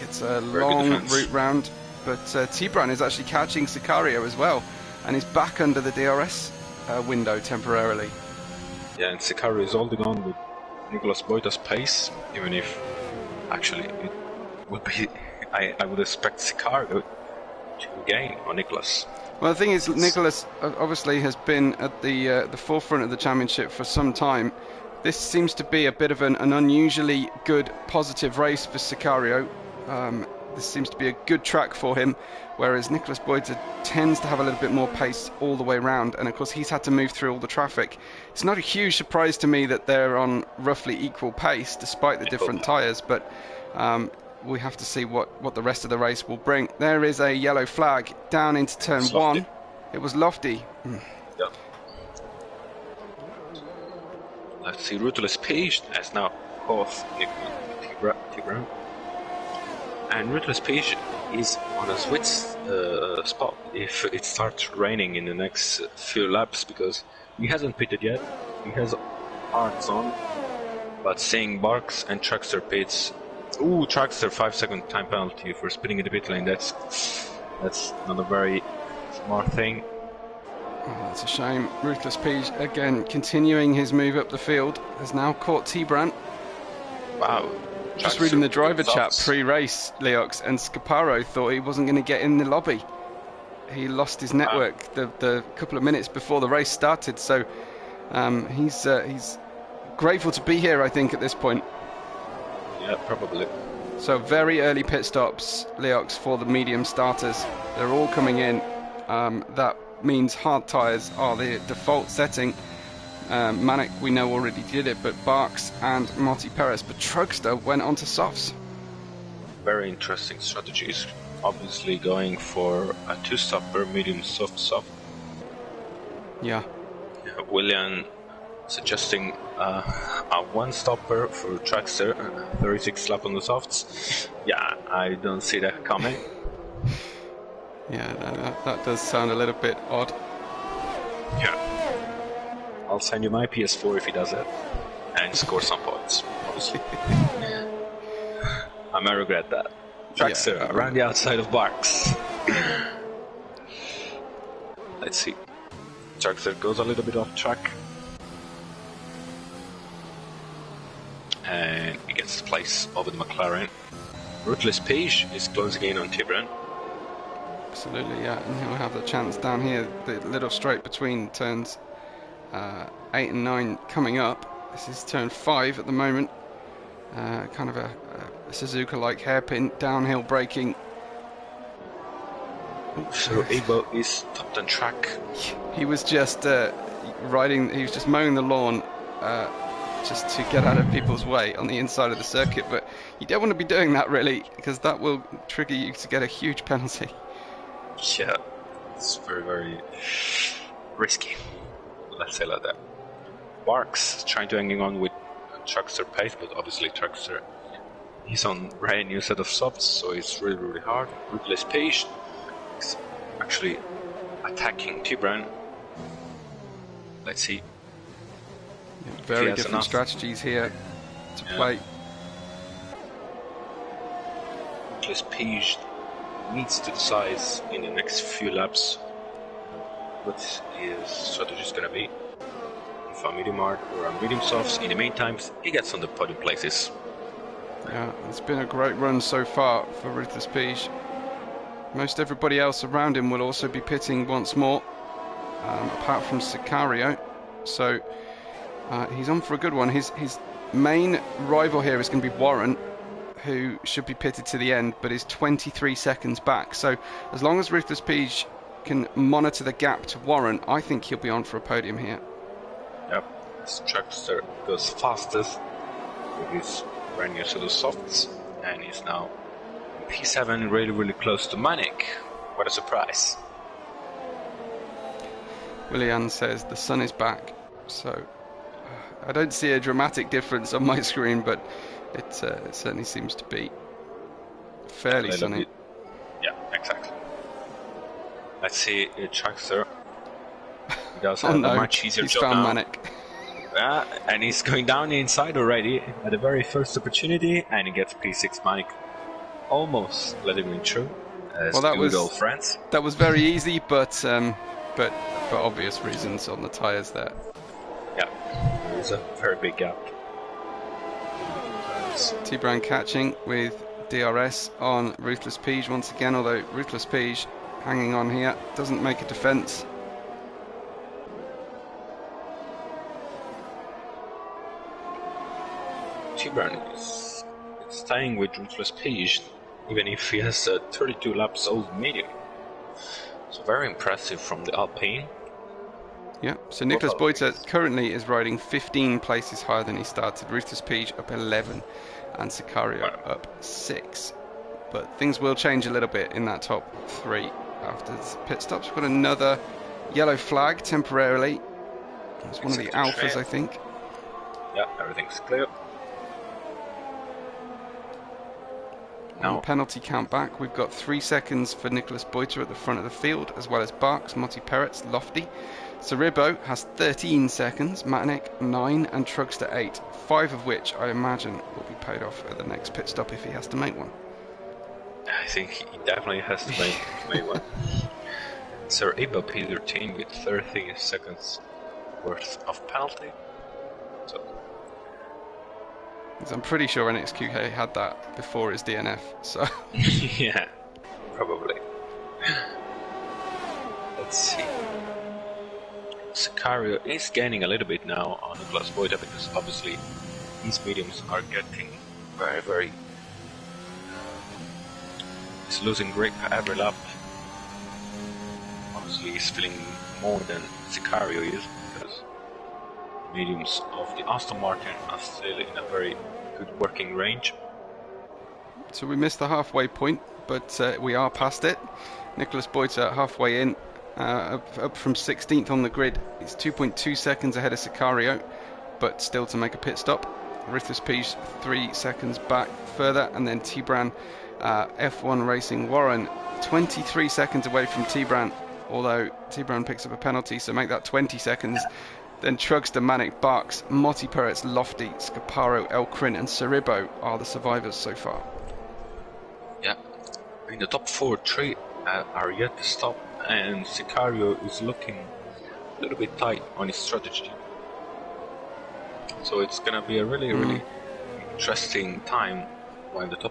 Gets a long route round. But T-Brown is actually catching Sicario as well. And he's back under the DRS window temporarily. Yeah, and Sicario is holding on with Nicolas Boita's pace, even if actually it would be... I would expect Sicario to gain on Nicholas. Well, the thing is, Nicholas obviously has been at the forefront of the championship for some time. This seems to be a bit of an unusually good, positive race for Sicario. This seems to be a good track for him, whereas Nicholas Boyd tends to have a little bit more pace all the way around, and of course he's had to move through all the traffic. It's not a huge surprise to me that they're on roughly equal pace, despite the different tyres, but we have to see what the rest of the race will bring. There is a yellow flag down into turn 1. It was Lofty. Yeah. let's see, Ruthless Page has now caught T-Brown. And Ruthless Page is on a sweet spot if it starts raining in the next few laps, because he hasn't pitted yet. He has hards on, but seeing Barks and Truckster pits. Ooh, Truckster 5-second time penalty for spinning in the pit lane. That's not a very smart thing. Oh, that's a shame. Ruthless Page again continuing his move up the field, has now caught T-Brand. Wow. Just reading the driver chat pre-race, Leox, and Scaparo thought he wasn't going to get in the lobby. He lost his network the couple of minutes before the race started, so he's grateful to be here, I think, at this point. Yeah, probably. So very early pit stops, Leox, for the medium starters. They're all coming in. That means hard tyres are the default setting. Manic, we know, already did it, but Barks and Marty Perez. But Truckster went on to softs. Very interesting strategies. Obviously going for a 2-stopper, medium soft. Yeah. William suggesting a 1-stopper for Truckster, 36 lap on the softs. Yeah, I don't see that coming. Yeah, that does sound a little bit odd. Yeah. I'll send you my PS4 if he does it, and score some points, obviously. I may regret that. Truckster around the outside of Barks. Let's see. Truckster goes a little bit off track. And he gets the place over the McLaren. Ruthless Page is closing in on T-Brown. Absolutely, yeah, and he'll have the chance down here, the little straight between turns 8 and 9 coming up. This is turn 5 at the moment. Kind of a Suzuka-like hairpin, downhill braking. So Ebo is top on track. He was just he was just mowing the lawn just to get out of people's way on the inside of the circuit, but you don't want to be doing that really, because that will trigger you to get a huge penalty. Yeah, it's very, very risky. Let's say like that. Barks trying to hang on with Truckster pace, but obviously Truckster, he's on brand new set of softs, so it's really, really hard. Ruthless Page is actually attacking T-Brown. Let's see. Yeah, very different strategies here to play. Ruthless Page needs to decide in the next few laps what his strategy is going to be. If a medium hard or a medium softs, in the meantime, he gets on the podium places. Yeah, it's been a great run so far for Ruthless Page. Most everybody else around him will also be pitting once more, apart from Sicario. So he's on for a good one. His main rival here is going to be Warren, who should be pitted to the end, but is 23 seconds back. So as long as Ruthless Page can monitor the gap to Warren, I think he'll be on for a podium here. Yep, this Truckster goes fastest with his brand new set of softs, and he's now P7, really, really close to Manic. What a surprise. Willian says the sun is back, so I don't see a dramatic difference on my screen, but it certainly seems to be fairly sunny. Yeah, exactly. Let's see, Truckster. He does Oh have no, a much easier he's job found now. Manic. Yeah, and he's going down the inside already at the very first opportunity, and he gets P6 Manic. Almost letting him through. Well, that was old friends. That was very easy, but for obvious reasons on the tyres there. Yeah, there's a very big gap. T-Brown catching with DRS on Ruthless Page once again, although Ruthless Page hanging on here doesn't make a defence. T-Brown is staying with Ruthless Page, even if he has a 32 laps old medium. So very impressive from the Alpine. Yeah, so Nicholas Boyta currently is riding 15 places higher than he started. Ruthless Page up 11 and Sicario up 6. But things will change a little bit in that top 3 after the pit stops. We've got another yellow flag temporarily. It's one of the alphas, I think. Yeah, everything's clear. On penalty count back, we've got 3 seconds for Nicholas Boiter at the front of the field, as well as Barks, Monty Peretz, Lofty. Ceribbo has 13 seconds, Matnik 9, and Trugster 8, 5 of which I imagine will be paid off at the next pit stop if he has to make one. I think he definitely has to make one. Ceribbo P13 with 30 seconds worth of penalty. So I'm pretty sure NXQK had that before his DNF, so... yeah, probably. Let's see. Sicario is gaining a little bit now on Nicholas Boita because obviously these mediums are getting very... he's losing grip every lap. Obviously he's feeling more than Sicario is because mediums of the Aston Martin are still in a very good working range. So we missed the halfway point, but we are past it. Nicholas Boita halfway in, up from 16th on the grid. He's 2.2 seconds ahead of Sicario, but still to make a pit stop. Rithus Pige 3 seconds back further, and then Tibran F1 Racing Warren 23 seconds away from Tibran, although Tibran picks up a penalty, so make that 20 seconds. Then Trugster, Manic, Barks, Motti Peretz, Lofty, Scaparo, Elkrin and Ceribbo are the survivors so far. Yeah, in the top 4, 3 are yet to stop, and Sicario is looking a little bit tight on his strategy. So it's gonna be a really interesting time when the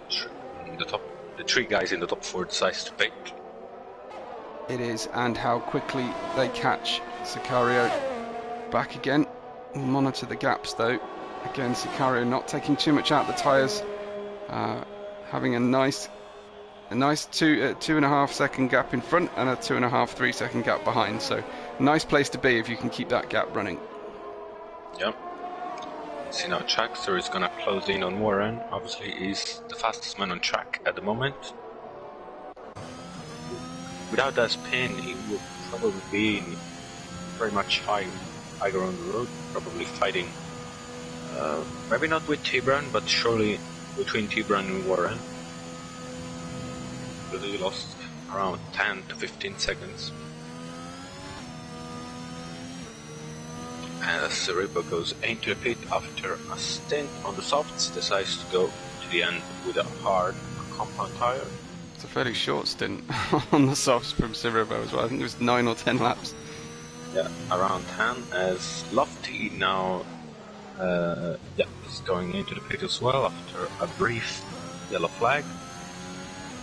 3 guys in the top 4 decides to pick. It is, and how quickly they catch Sicario. Back again. We'll monitor the gaps though. Again, Sicario not taking too much out the tyres, having a nice 2.5 second gap in front and a 2.5-3 second gap behind. So nice place to be if you can keep that gap running. Yep. See now, Trackster is gonna close in on Warren. Obviously, he's the fastest man on track at the moment. Without that spin, he would probably be very much higher on the road, probably fighting, maybe not with Tibran, but surely between Tibran and Warren. Because he lost around 10 to 15 seconds. And as Ceribbo goes into the pit after a stint on the softs, decides to go to the end with a hard compound tire. It's a fairly short stint on the softs from Ceribbo as well. I think it was 9 or 10 laps. Yeah, around 10, as Lofty now is going into the pit as well after a brief yellow flag.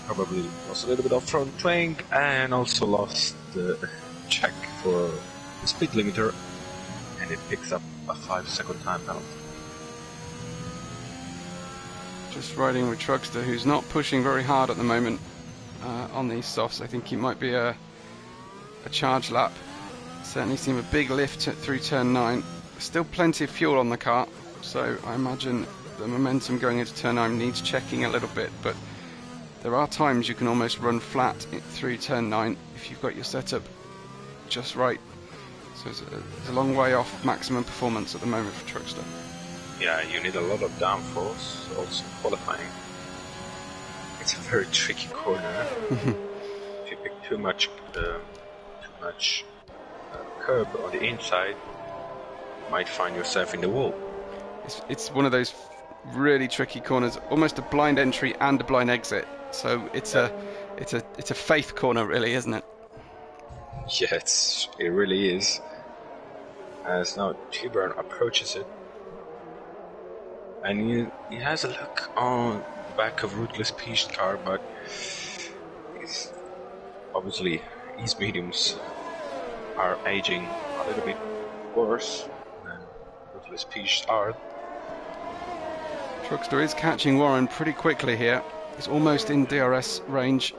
Probably lost a little bit of front wing and also lost the check for the speed limiter, and it picks up a 5-second time penalty. Just riding with Trugster, who's not pushing very hard at the moment on these softs. I think he might be a charge lap. Certainly seem a big lift through turn 9. Still plenty of fuel on the car, so I imagine the momentum going into turn 9 needs checking a little bit, but there are times you can almost run flat through turn 9 if you've got your setup just right. So it's a long way off maximum performance at the moment for Trugster. Yeah, you need a lot of downforce, also qualifying. It's a very tricky corner. If you pick too much curb on the inside, you might find yourself in the wall. It's one of those really tricky corners, almost a blind entry and a blind exit. So it's a faith corner, really, isn't it? Yeah, it really is. As now Tibran approaches it, and he has a look on the back of Ruthless Peach's car, but obviously his mediums are aging a little bit worse than Ruthless Peach's are. Trugster is catching Warren pretty quickly here. He's almost in DRS range,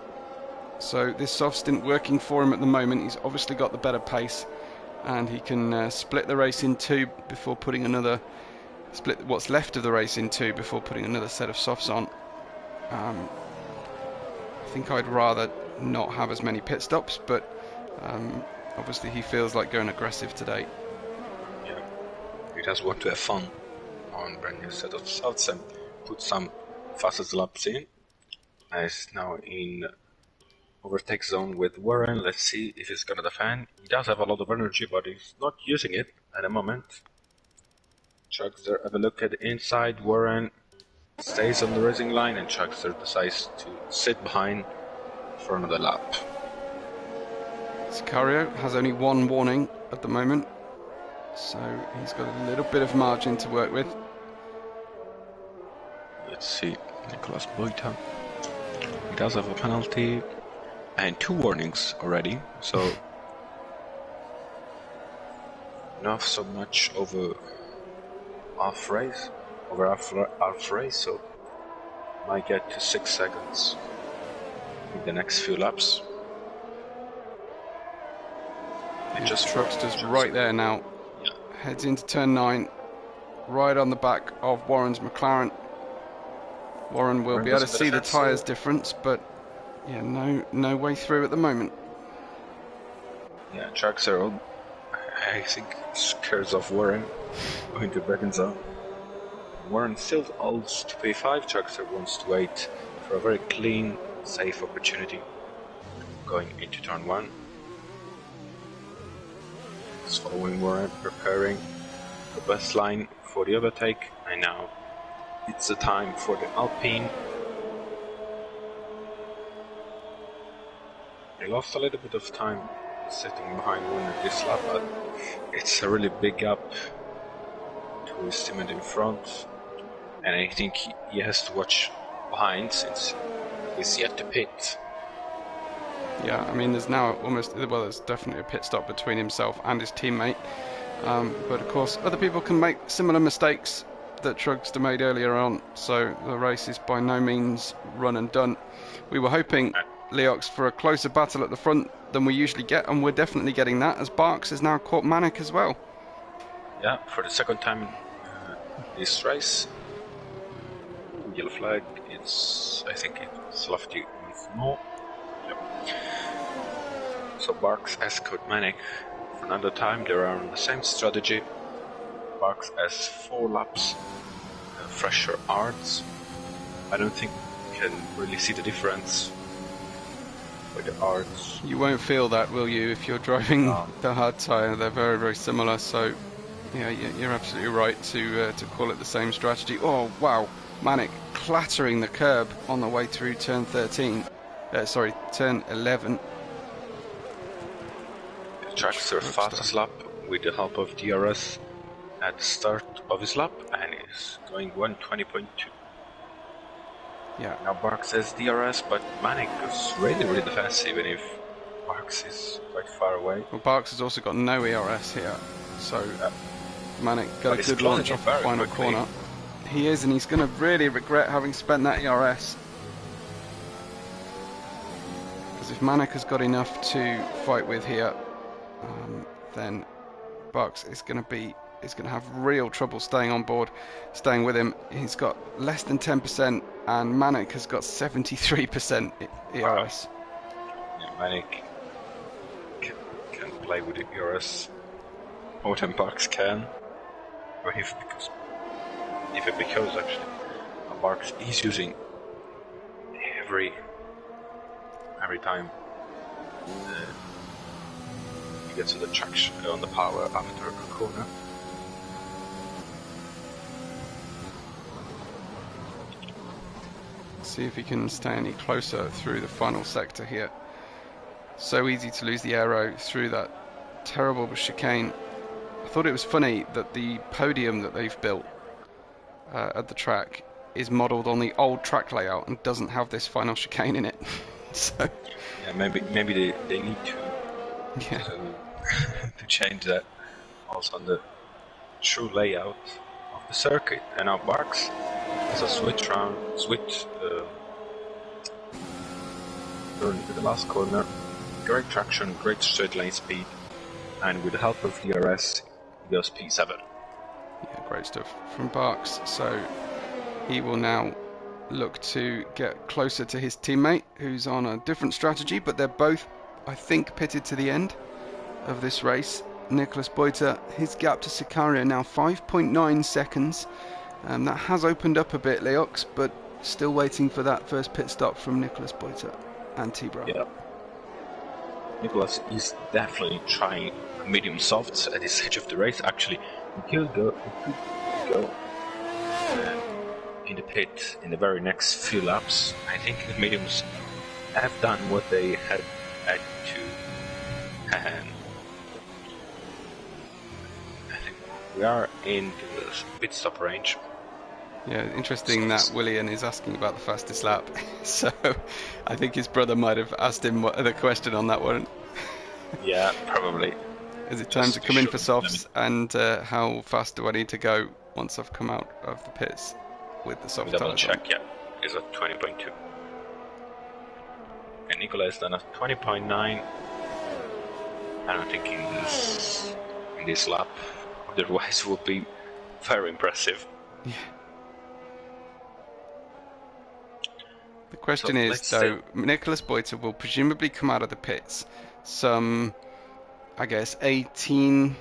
so this soft stint working for him at the moment. He's obviously got the better pace, and he can split the race in 2 before putting split what's left of the race in 2 before putting another set of softs on. I think I'd rather not have as many pit stops, but obviously he feels like going aggressive today. Yeah, he does want to have fun. on brand new set of softs and put some fastest laps in. Is now in overtake zone with Warren. Let's see if he's gonna defend. He does have a lot of energy, but he's not using it at the moment. Chuckster have a look at the inside. Warren stays on the racing line, and Chuckster decides to sit behind for another lap. Sicario has only one warning at the moment, so he's got a little bit of margin to work with. Let's see, Nicolas Boita. He does have a penalty and 2 warnings already, so not so much over half race, so might get to 6 seconds in the next few laps. Truckster's right there now. Yeah. Heads into turn 9, right on the back of Warren's McLaren. Warren will be able to see the tyres difference, but yeah, no way through at the moment. Yeah, Truckster, I think, scares off Warren going to braking zone. Warren still holds to P5. Truckster wants to wait for a very clean, safe opportunity going into turn 1. He's following Warren, preparing the best line for the overtake, and now it's the time for the Alpine. He lost a little bit of time sitting behind Warren this lap, but it's a really big gap to his teammate in front, and I think he has to watch behind since he's yet to pit. Yeah, I mean, there's now there's definitely a pit stop between himself and his teammate. But of course, other people can make similar mistakes that Truckster made earlier on, so the race is by no means run and done. We were hoping, Leox, for a closer battle at the front than we usually get, and we're definitely getting that, as Barks has now caught Manic as well. Yeah, for the second time in this race. Yellow flag, I think it's lofty once more. So Barks has caught Manic for another time. They are on the same strategy. Barks has 4 laps, fresher arts. I don't think you can really see the difference with the arts. You won't feel that, will you, if you're driving the hard tyre? They're very, very similar. So, yeah, you're absolutely right to call it the same strategy. Oh wow, Manic clattering the curb on the way through turn 13. Turn 11. Truckster fastest lap with the help of DRS at the start of his lap, and is going 1:20.2. Yeah. Now Barks has DRS, but Manic is really, really defensive, even if Barks is quite far away. Well, Barks has also got no ERS here, so Manic got a good launch off the final corner. He is, and he's going to really regret having spent that ERS. Because if Manic has got enough to fight with here, then Barks is going to have real trouble staying on board, staying with him. He's got less than 10%, and Manic has got 73% ERS. Yeah, Manic can play with the ERS more than Barks can, or because actually Barks is using every time he gets to the traction on the power after a corner. See if he can stay any closer through the final sector here. So easy to lose the aero through that terrible chicane. I thought it was funny that the podium that they've built at the track is modelled on the old track layout and doesn't have this final chicane in it. So yeah, maybe they need to change that also on the true layout of the circuit. And now Barks has a switch turn to the last corner. Great traction, great straight lane speed, and with the help of DRS, he goes P7. Yeah, great stuff from Barks. So he will now look to get closer to his teammate, who's on a different strategy, but they're both, I think, pitted to the end of this race. Nicolas Boita, his gap to Sicario now 5.9 seconds, That has opened up a bit, Leox, but still waiting for that first pit stop from Nicholas Boiter and T-Brown. Yeah. Nicholas is definitely trying medium softs at this stage of the race. Actually, he could go in the pit in the very next few laps. I think the mediums have done what they had to. I think we are in the pit stop range. Yeah, interesting that Willian is asking about the fastest lap. So I think his brother might have asked him the question on that one. Yeah, probably. Is it time to come in for softs? And how fast do I need to go once I've come out of the pits with the soft double tyres check, on? yeah. It's at 20.2. And Nicola is done at 20.9. I don't think in this lap, otherwise would be very impressive. Yeah. The question is, though, Nicholas Boiter will presumably come out of the pits some, I guess, 18,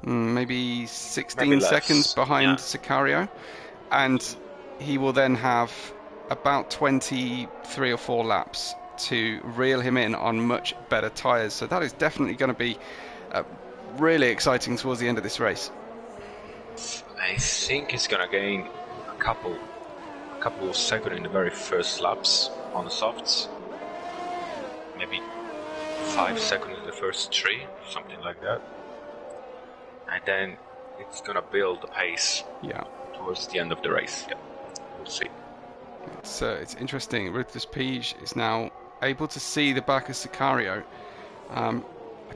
maybe 16 seconds behind Sicario, and he will then have about 23 or 4 laps to reel him in on much better tyres. So that is definitely going to be really exciting towards the end of this race. I think he's going to gain a couple of seconds in the very first laps on the softs. Maybe 5 seconds in the first 3, something like that. And then it's gonna build the pace towards the end of the race. Yeah, we'll see. It's interesting. Ruthless Pige is now able to see the back of Sicario. I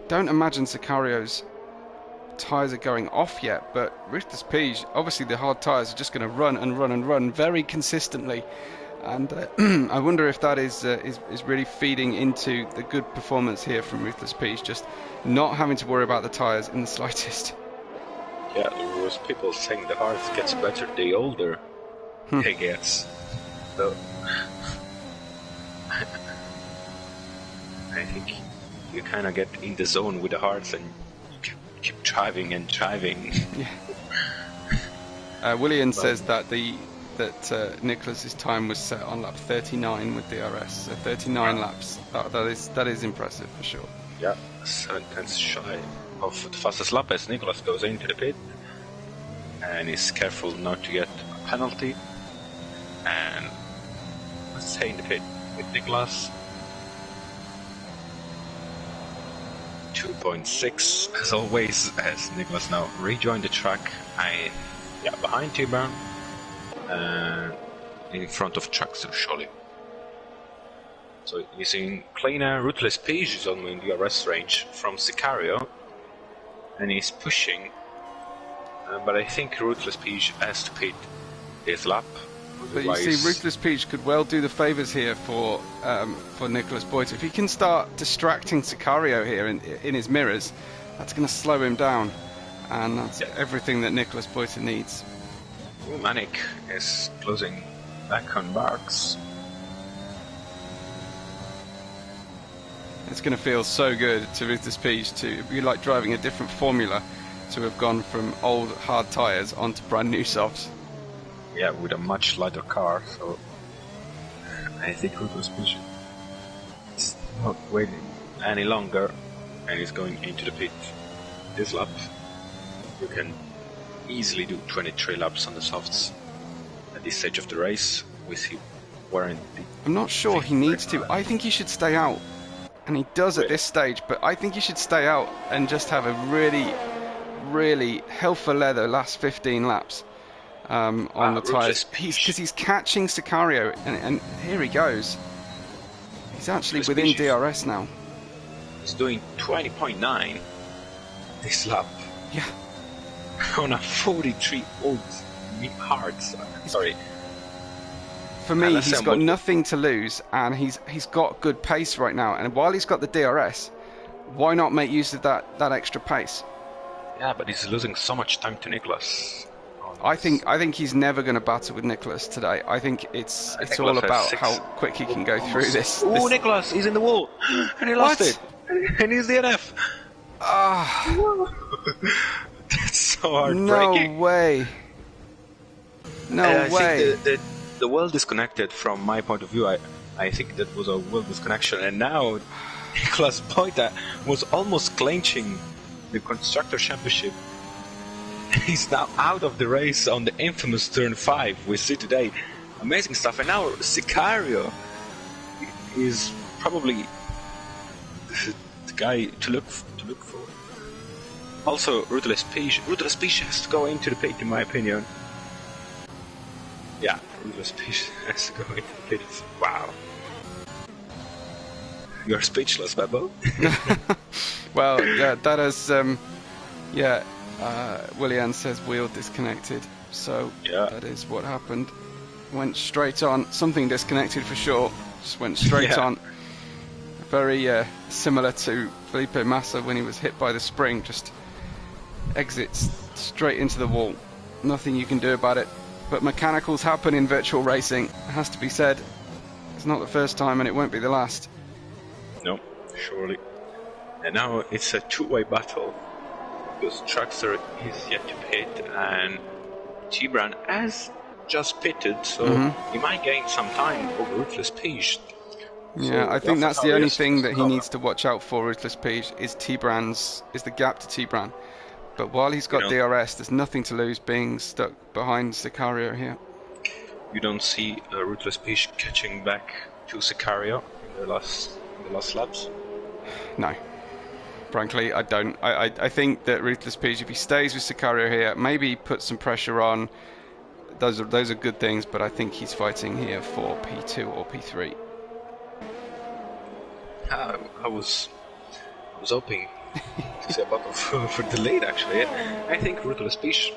don't imagine Sicario's tyres are going off yet, but Ruthless Pige, obviously the hard tyres are just going to run and run and run very consistently, and I wonder if that is really feeding into the good performance here from Ruthless Pige, just not having to worry about the tyres in the slightest. Yeah, there was people saying the hard gets better the older he gets. So I think you kind of get in the zone with the hards and keep driving and driving. Yeah. Willian says that Nicholas's time was set on lap 39 with DRS, so 39 laps. That is impressive for sure. Yeah, 7 tenths shy of the fastest lap as Nicholas goes into the pit and is careful not to get a penalty. And let's stay in the pit with Nicholas. 2.6 as always, as Nicholas now rejoined the track. Behind T-Brown and in front of Traxxer Scholli. So using Kleiner, Ruthless Pige is on the DRS range from Sicario, and he's pushing, but I think Ruthless Pige has to pit this lap. But you see, Ruthless Pige could well do the favours here for Nicholas Boiter. If he can start distracting Sicario here in his mirrors, that's going to slow him down, and that's everything that Nicholas Boiter needs. Manic is closing back on Barks. It's going to feel so good to Ruthless Pige to be like driving a different formula, to have gone from old hard tyres onto brand new softs. Yeah, with a much lighter car, so I think Ruthless Pige is not waiting any longer and is going into the pit. This lap, you can easily do 23 laps on the softs at this stage of the race with him wearing the... I'm not sure he needs to. I think he should stay out, and he does at this stage, but I think he should stay out and just have a really, really hell for leather last 15 laps on the tyres. Because he's catching Sicario, and here he goes. He's actually within DRS now. He's doing 20.9 this lap. Yeah. On a 43 old hard. Sorry. For me, he's got nothing to lose, and he's got good pace right now. And while he's got the DRS, why not make use of that extra pace? Yeah, but he's losing so much time to Nicholas. I think he's never going to battle with Nicholas today. I think it's all about how quick he can go through this. Oh, Nicholas, he's in the wall, and he lost it, and he's DNF. Ah. That's so heartbreaking. No way. No I way. think the world disconnected from my point of view. I think that was a world disconnection, and now Nicolas Boita was almost clinching the Constructor Championship. He's now out of the race on the infamous turn 5 we see today. Amazing stuff. And now Sicario is probably the guy to look for. Also, Ruthless Peach. Ruthless Peach has to go into the pit, in my opinion. Yeah, Ruthless Peach has to go into the pit. Wow. You're speechless, Bebo. Well, that is, Willian says wheel disconnected, so that is what happened. Went straight on, something disconnected for sure, just went straight on. Very similar to Felipe Massa when he was hit by the spring, just exits straight into the wall. Nothing you can do about it, but mechanicals happen in virtual racing, it has to be said. It's not the first time and it won't be the last. No, surely. And now it's a two-way battle, because Traxxer is yet to pit and Tibran has just pitted, so he might gain some time over Ruthless Peach. Yeah, so I think that's the only thing that he needs to watch out for, Ruthless Peach, is the gap to Tibran. But while he's got DRS, there's nothing to lose being stuck behind Sicario here. You don't see Ruthless Peach catching back to Sicario in the last laps? No. Frankly, I don't. I think that Ruthless Peach, if he stays with Sicario here, maybe put some pressure on. Those are good things, but I think he's fighting here for P2 or P3. I was hoping to see a battle for the lead, actually. I think Ruthless Peach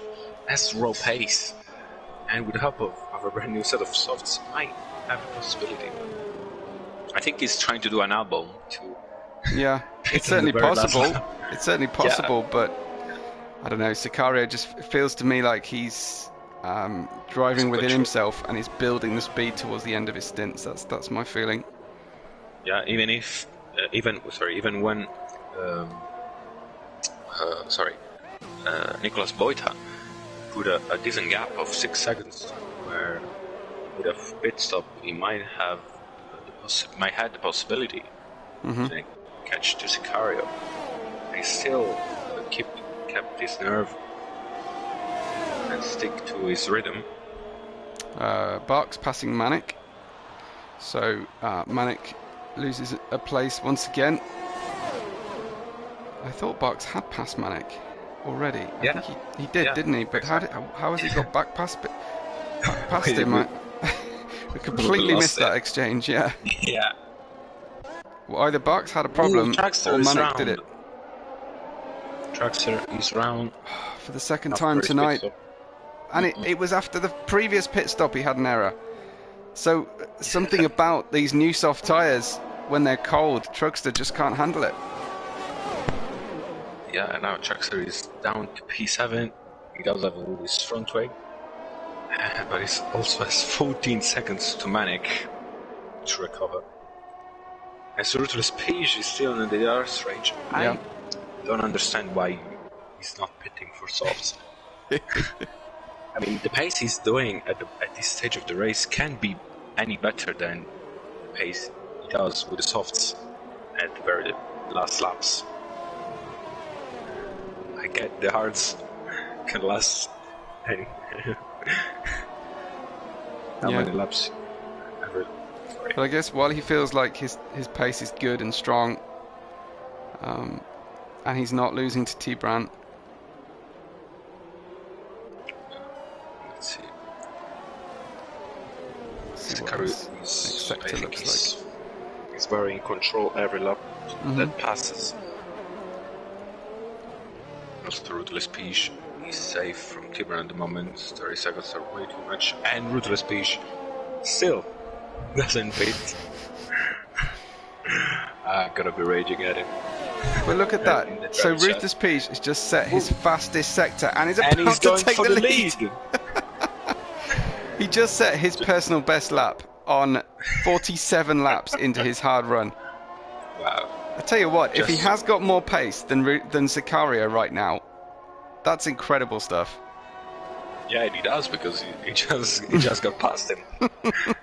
has raw pace, and with the help of a brand new set of softs, might have a possibility. I think he's trying to do an album to. Yeah, it's certainly possible. It's certainly possible, but I don't know. Sicario just feels to me like he's driving within himself and is building the speed towards the end of his stints. That's my feeling. Yeah, even when Nicolas Boita put a decent gap of 6 seconds, where with a pit stop he might have the possibility to catch to Sicario. He still kept his nerve and stick to his rhythm. Barks passing Manic, so Manic loses a place once again. I thought Barks had passed Manic already. I think he did, didn't he? But how has he got back past him? We completely missed that exchange. Yeah. Well, either Barks had a problem or Manic did it. Traxxer is round for the second time tonight, and it was after the previous pit stop he had an error. So something about these new soft tyres, when they're cold, Truckster just can't handle it. Yeah, and now Traxxer is down to P7. He does have his front wing, but he also has 14 seconds to Manic to recover. And so Ruthless Peach is still in the DRS range. I don't understand why he's not pitting for softs. I mean, the pace he's doing at this stage of the race can't be any better than the pace he does with the softs at the very last laps. I get the hards can last any how many laps ever. But I guess while he feels like his pace is good and strong, and he's not losing to Tibran. Let's see what his next sector looks like. He's very in control every lap that passes. Also, Ruthless Peach is safe from Tibran at the moment. 30 seconds are way too much, and Ruthless Peach still doesn't pit. I'm gonna be raging at him. But look at that. So Ruthless Peach has just set his fastest sector and is about he's to going take for the the lead. He just set his personal best lap on 47 laps into his hard run. Wow. I tell you what, if he has got more pace than Sicario right now, that's incredible stuff. Yeah, he does, because he just got past him.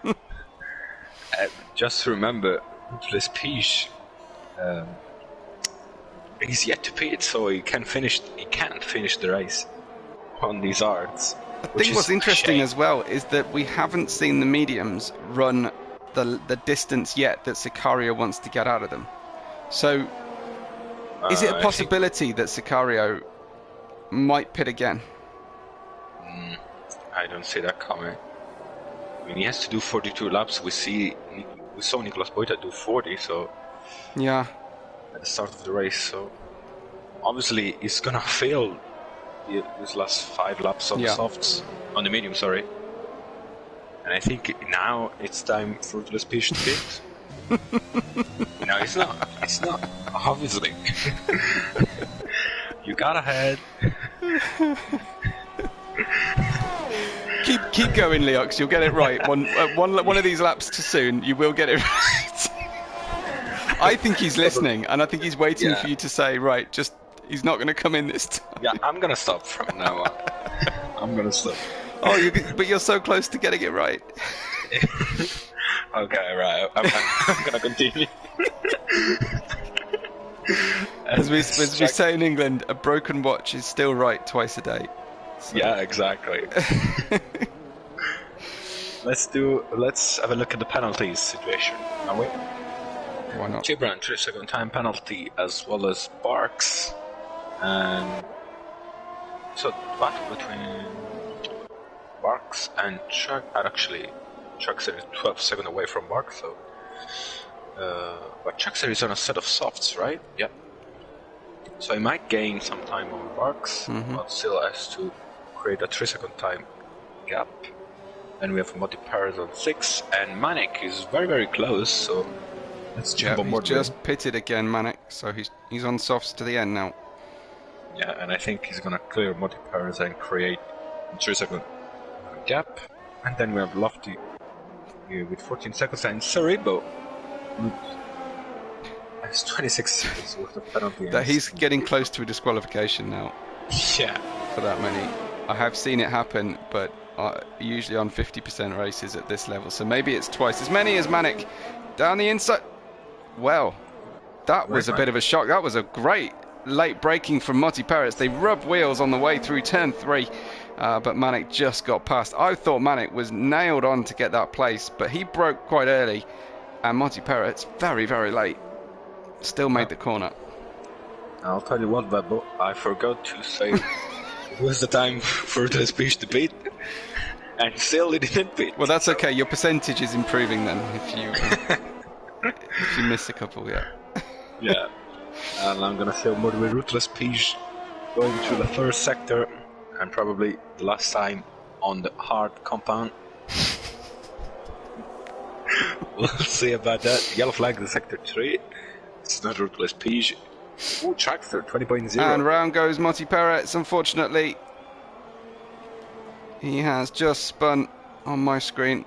And just remember, Ruthless Peach, he's yet to pit, so he can't finish the race on these arts. I think what's interesting as well is that we haven't seen the mediums run the distance yet that Sicario wants to get out of them. So, is it a possibility that Sicario might pit again? I don't see that coming. I mean, he has to do 42 laps. We saw Nicolas Boita do 40, so yeah, at the start of the race. So obviously he's gonna fail his last 5 laps on the softs, on the medium, sorry. And I think now it's time for Ruthless Peach to pit. No, it's not. It's not. Obviously, you got ahead. Keep going, Leox. You'll get it right. One of these laps too soon, you will get it right. I think he's listening, and I think he's waiting for you to say, right, just he's not going to come in this time. Yeah, I'm going to stop from now on. I'm going to stop. Oh, but you're so close to getting it right. Okay, right. I'm going to continue. As we say in England, a broken watch is still right twice a day. So. Yeah, exactly. Let's have a look at the penalties situation, are we? Why not? Gibran, 3-second time penalty, as well as Barks. And so the battle between Barks and Chuck, actually Chuck's is 12 seconds away from Barks, so but Chuck's is on a set of softs, right? Yeah. So he might gain some time over Barks, but still has to create a 3-second time gap. Then we have Moti Paris on 6, and Manik is very, very close, so let's jump on board. He's just pitted again, Manik, so he's on softs to the end now. Yeah, and I think he's gonna clear Moti Paris and create a 3-second gap. And then we have Lofty here with 14 seconds, and Cerebo has 26 seconds worth of penalty. That he's getting close to a disqualification now. Yeah. For that many. I have seen it happen, but usually on 50% races at this level. So maybe it's twice as many as Manik. Down the inside. Well, that was a bit of a shock. That was a great late braking from Moti Paris. They rubbed wheels on the way through turn 3, but Manik just got past. I thought Manik was nailed on to get that place, but he broke quite early, and Moti Paris, very, very late, still made the corner. I'll tell you what, Babo, I forgot to say it was the time for the speech to beat, and still it didn't beat. Well, that's okay. Your percentage is improving then if you miss a couple, yeah. Yeah. And I'm gonna say more with Ruthless Peach going through the first sector, and probably the last time on the hard compound. We'll see about that. Yellow flag in sector 3. It's not Ruthless Peach. Ooh, Trackster 20.0. And round goes Moti Paris, unfortunately. He has just spun on my screen.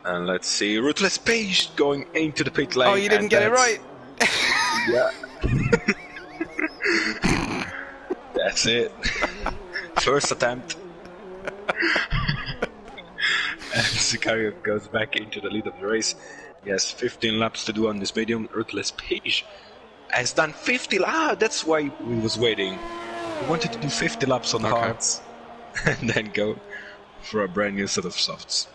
And let's see, Ruthless Peach going into the pit lane. Oh, you didn't get it right. Yeah. That's it. First attempt. And Sicario goes back into the lead of the race. He has 15 laps to do on this medium. Ruthless Peach has done 50 laps. That's why we was waiting. We wanted to do 50 laps on the hards and then go for a brand new set of softs.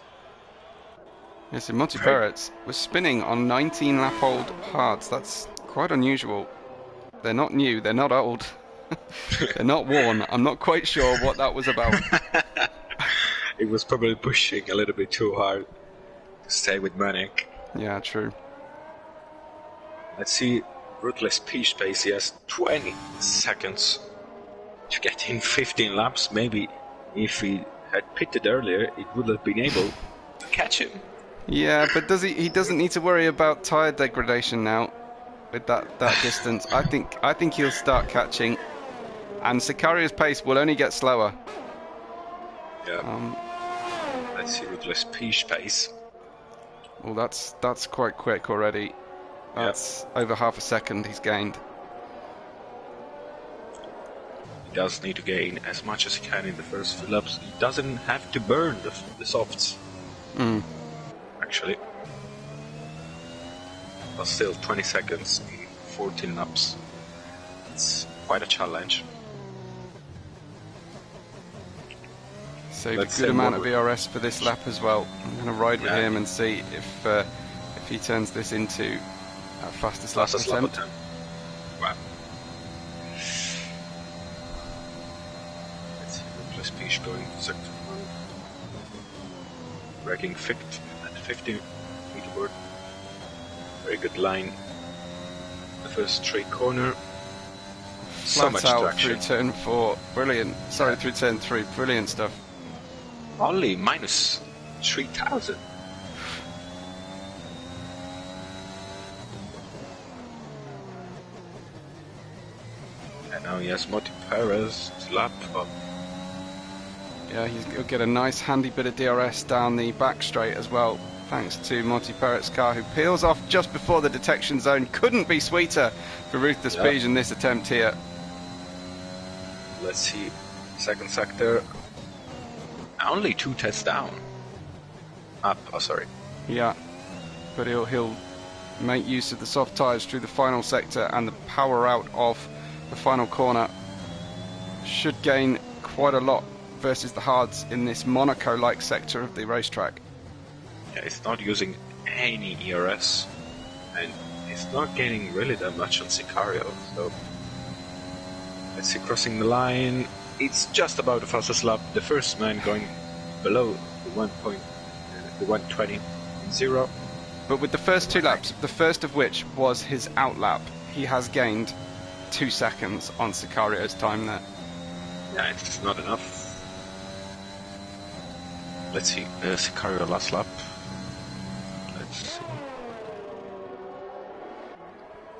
Yes, so Moti Paris was spinning on 19 lap old hards. That's quite unusual. They're not new, they're not old, they're not worn. I'm not quite sure what that was about. It was probably pushing a little bit too hard to stay with Manik. Yeah, true. Let's see, Ruthless Peach pace. He has 20 seconds to get in 15 laps. Maybe if he had pitted earlier, it would have been able to catch him. Yeah, but he doesn't need to worry about tyre degradation now with that distance. I think he'll start catching, and Sicario's pace will only get slower. Yeah. Let's see Ruthless Peach pace. Well, that's quite quick already. That's over half a second he's gained. He does need to gain as much as he can in the first few laps. He doesn't have to burn the softs, actually. But still, 20 seconds in 14 laps. It's quite a challenge. Saved a good amount of ERS for this lap as well. I'm going to ride with him and see if he turns this into a fastest lap attempt. Wow. Let's see, Nicholas Pish going to sector 1. Braking at 50 meter board. Very good line. The first straight corner. So much out traction. through turn 4. Brilliant. Sorry, through turn 3. Brilliant stuff. Only minus 3,000. And now he has Monty Perez to lap up. Yeah, he'll get a nice handy bit of DRS down the back straight as well, thanks to Monty Perez's car, who peels off just before the detection zone. Couldn't be sweeter for Ruthless Page in this attempt here. Let's see, second sector. Only 2 tests down. Up, oh sorry. Yeah, but he'll make use of the soft tyres through the final sector, and the power out of the final corner should gain quite a lot versus the hards in this Monaco-like sector of the racetrack. Yeah, it's not using any ERS, and it's not gaining really that much on Sicario, so let's see, crossing the line. It's just about the fastest lap. The first man going below the 1:20.0. But with the first 2 laps, the first of which was his out lap, he has gained 2 seconds on Sicario's time there. Yeah, it's not enough. Let's see, Sicario last lap. Let's see.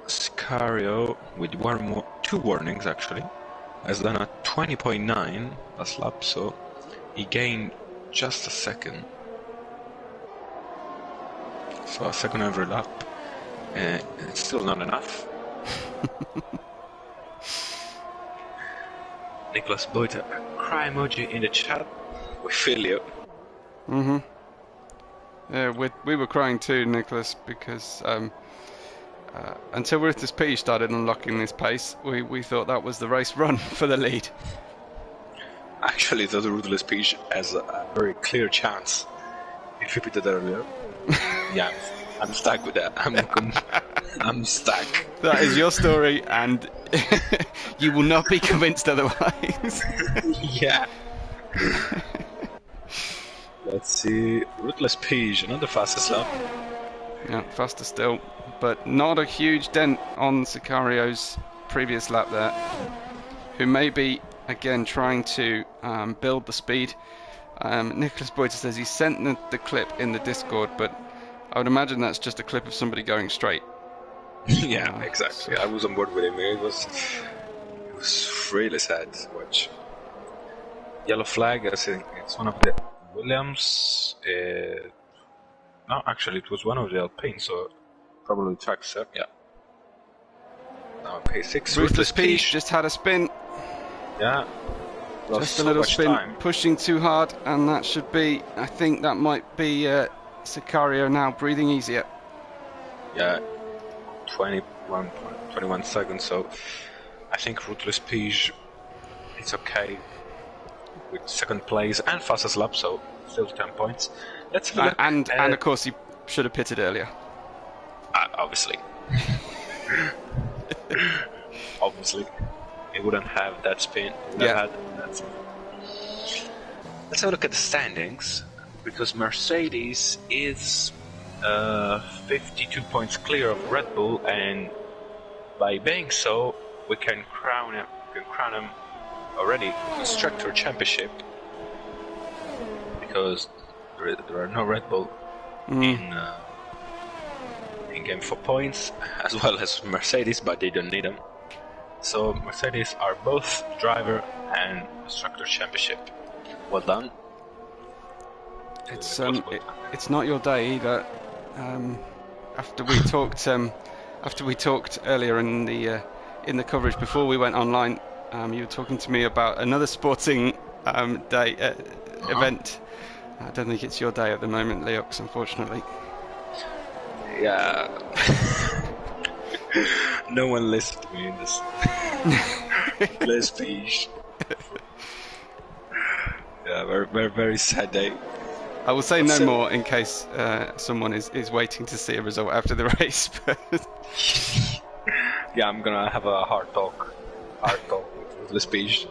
Sicario with 2 warnings actually has done a 20.9 last lap, so he gained just a second. So a second every lap. It's still not enough. Nicholas Boyd, a cry emoji in the chat. We feel you. Yeah, we were crying too, Nicholas, because until Ruthless P started unlocking this pace, we thought that was the race run for the lead. Actually, the Ruthless Peach has a very clear chance. If you repeated earlier. Yeah, I'm stuck with that. I'm stuck. That is your story, and you will not be convinced otherwise. Yeah. Let's see. Ruthless Peach, another fastest lap. Yeah, faster still, but not a huge dent on Sicario's previous lap there, who may be again trying to build the speed. Nicholas Boyd says he sent the clip in the Discord, but I would imagine that's just a clip of somebody going straight. Yeah, exactly. I was on board with him. It was really sad to watch. Yellow flag, I think it's one of the Williams. No, actually, it was one of the Alpine, so probably track 7. Yeah. Now P6. Ruthless Peach just had a spin. Yeah. Just a little spin, pushing too hard, and that should be. I think that might be Sicario now breathing easier. Yeah, 21 seconds. So I think Ruthless Peach, it's okay with second place and fastest lap, so still 10 points. Let's look. And of course he should have pitted earlier. Obviously. Obviously. He wouldn't have that spin. Let's have a look at the standings, because Mercedes is 52 points clear of Red Bull, and by being so, we can crown him already Constructor Championship, because there are no Red Bull in game for points, as well as Mercedes, but they don't need them. So Mercedes are both driver and Constructor Championship. Well done. It's not your day either. After we talked earlier in the coverage before we went online, You were talking to me about another sporting day event. I don't think it's your day at the moment, Leox, unfortunately. Yeah. No one listened to me in this. Let's be. Yeah, very sad day. I will say no more in case someone is waiting to see a result after the race. Yeah, I'm gonna have a hard talk with the speech.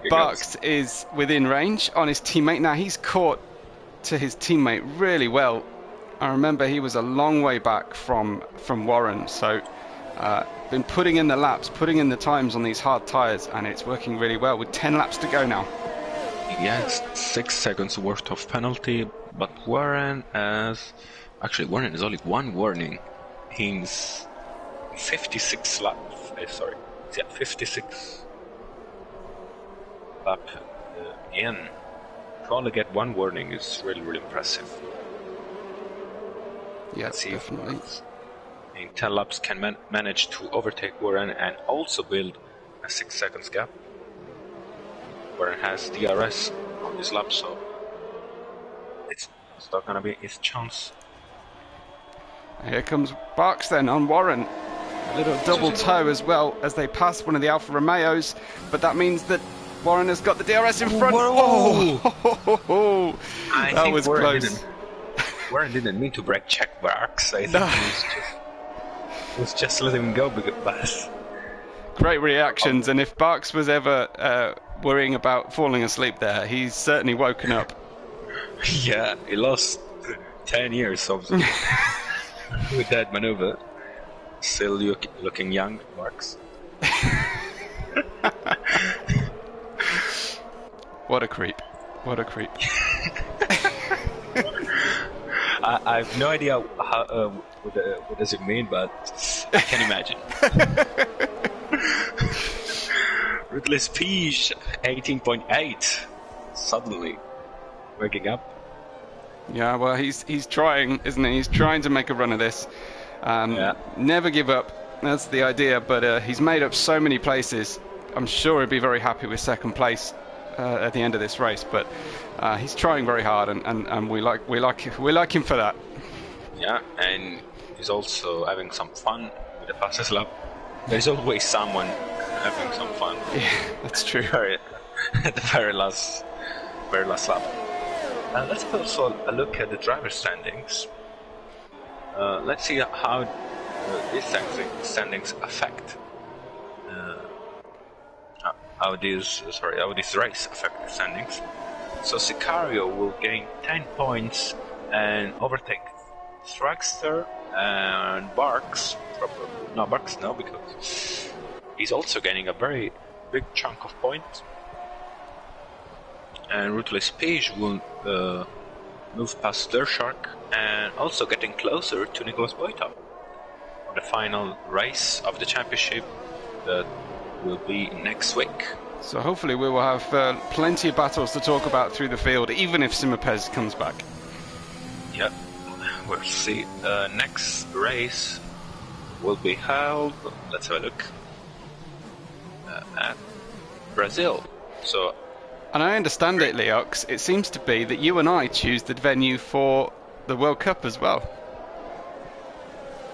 Barks is within range on his teammate. Now he's caught to his teammate really well. I remember he was a long way back from Warren, so been putting in the laps, putting in the times on these hard tyres, and it's working really well with 10 laps to go now. Yes, 6 seconds worth of penalty, but Warren has... Actually, Warren is only one warning. He's 56 laps... 56 lap in. To only get one warning is really impressive. Yeah, let's see definitely. If in 10 laps can manage to overtake Warren and also build a 6 seconds gap. Warren has DRS on this lap, so it's not gonna be his chance. Here comes Barks then on Warren. A little double toe as well as they pass one of the Alfa Romeos, but that means that Warren has got the DRS in front. Oh, that was close. Warren didn't mean to brake check Barks. I think he was just letting him go because great reactions, and if Barks was ever worrying about falling asleep there, he's certainly woken up. Yeah, he lost 10 years of with that maneuver. Still looking young, Barks. What a creep. What a creep. I have no idea how, what does it mean, but I can imagine. Ruthless Peach, 18.8. Suddenly waking up. Yeah, well, he's trying, isn't he? He's trying to make a run of this. Never give up. That's the idea. But he's made up so many places. I'm sure he'd be very happy with second place at the end of this race. But he's trying very hard, and we like him for that. Yeah, and he's also having some fun with the fastest lap. There's always someone having some fun. Yeah, that's true. At the very last lap. Let's have also a look at the driver standings. Let's see how these standings affect how this race affect the standings. So Sicario will gain 10 points and overtake Thragster and Barks. Barks no, because he's also gaining a very big chunk of points. And Ruthless Page will move past Shark and also getting closer to Nicholas Boita on the final race of the championship that will be next week. So hopefully we will have plenty of battles to talk about through the field, even if Simapez comes back. Yep, we'll see. The next race will be held, let's have a look, at Brazil. And I understand it, Leox. It seems to be that you and I choose the venue for the World Cup as well.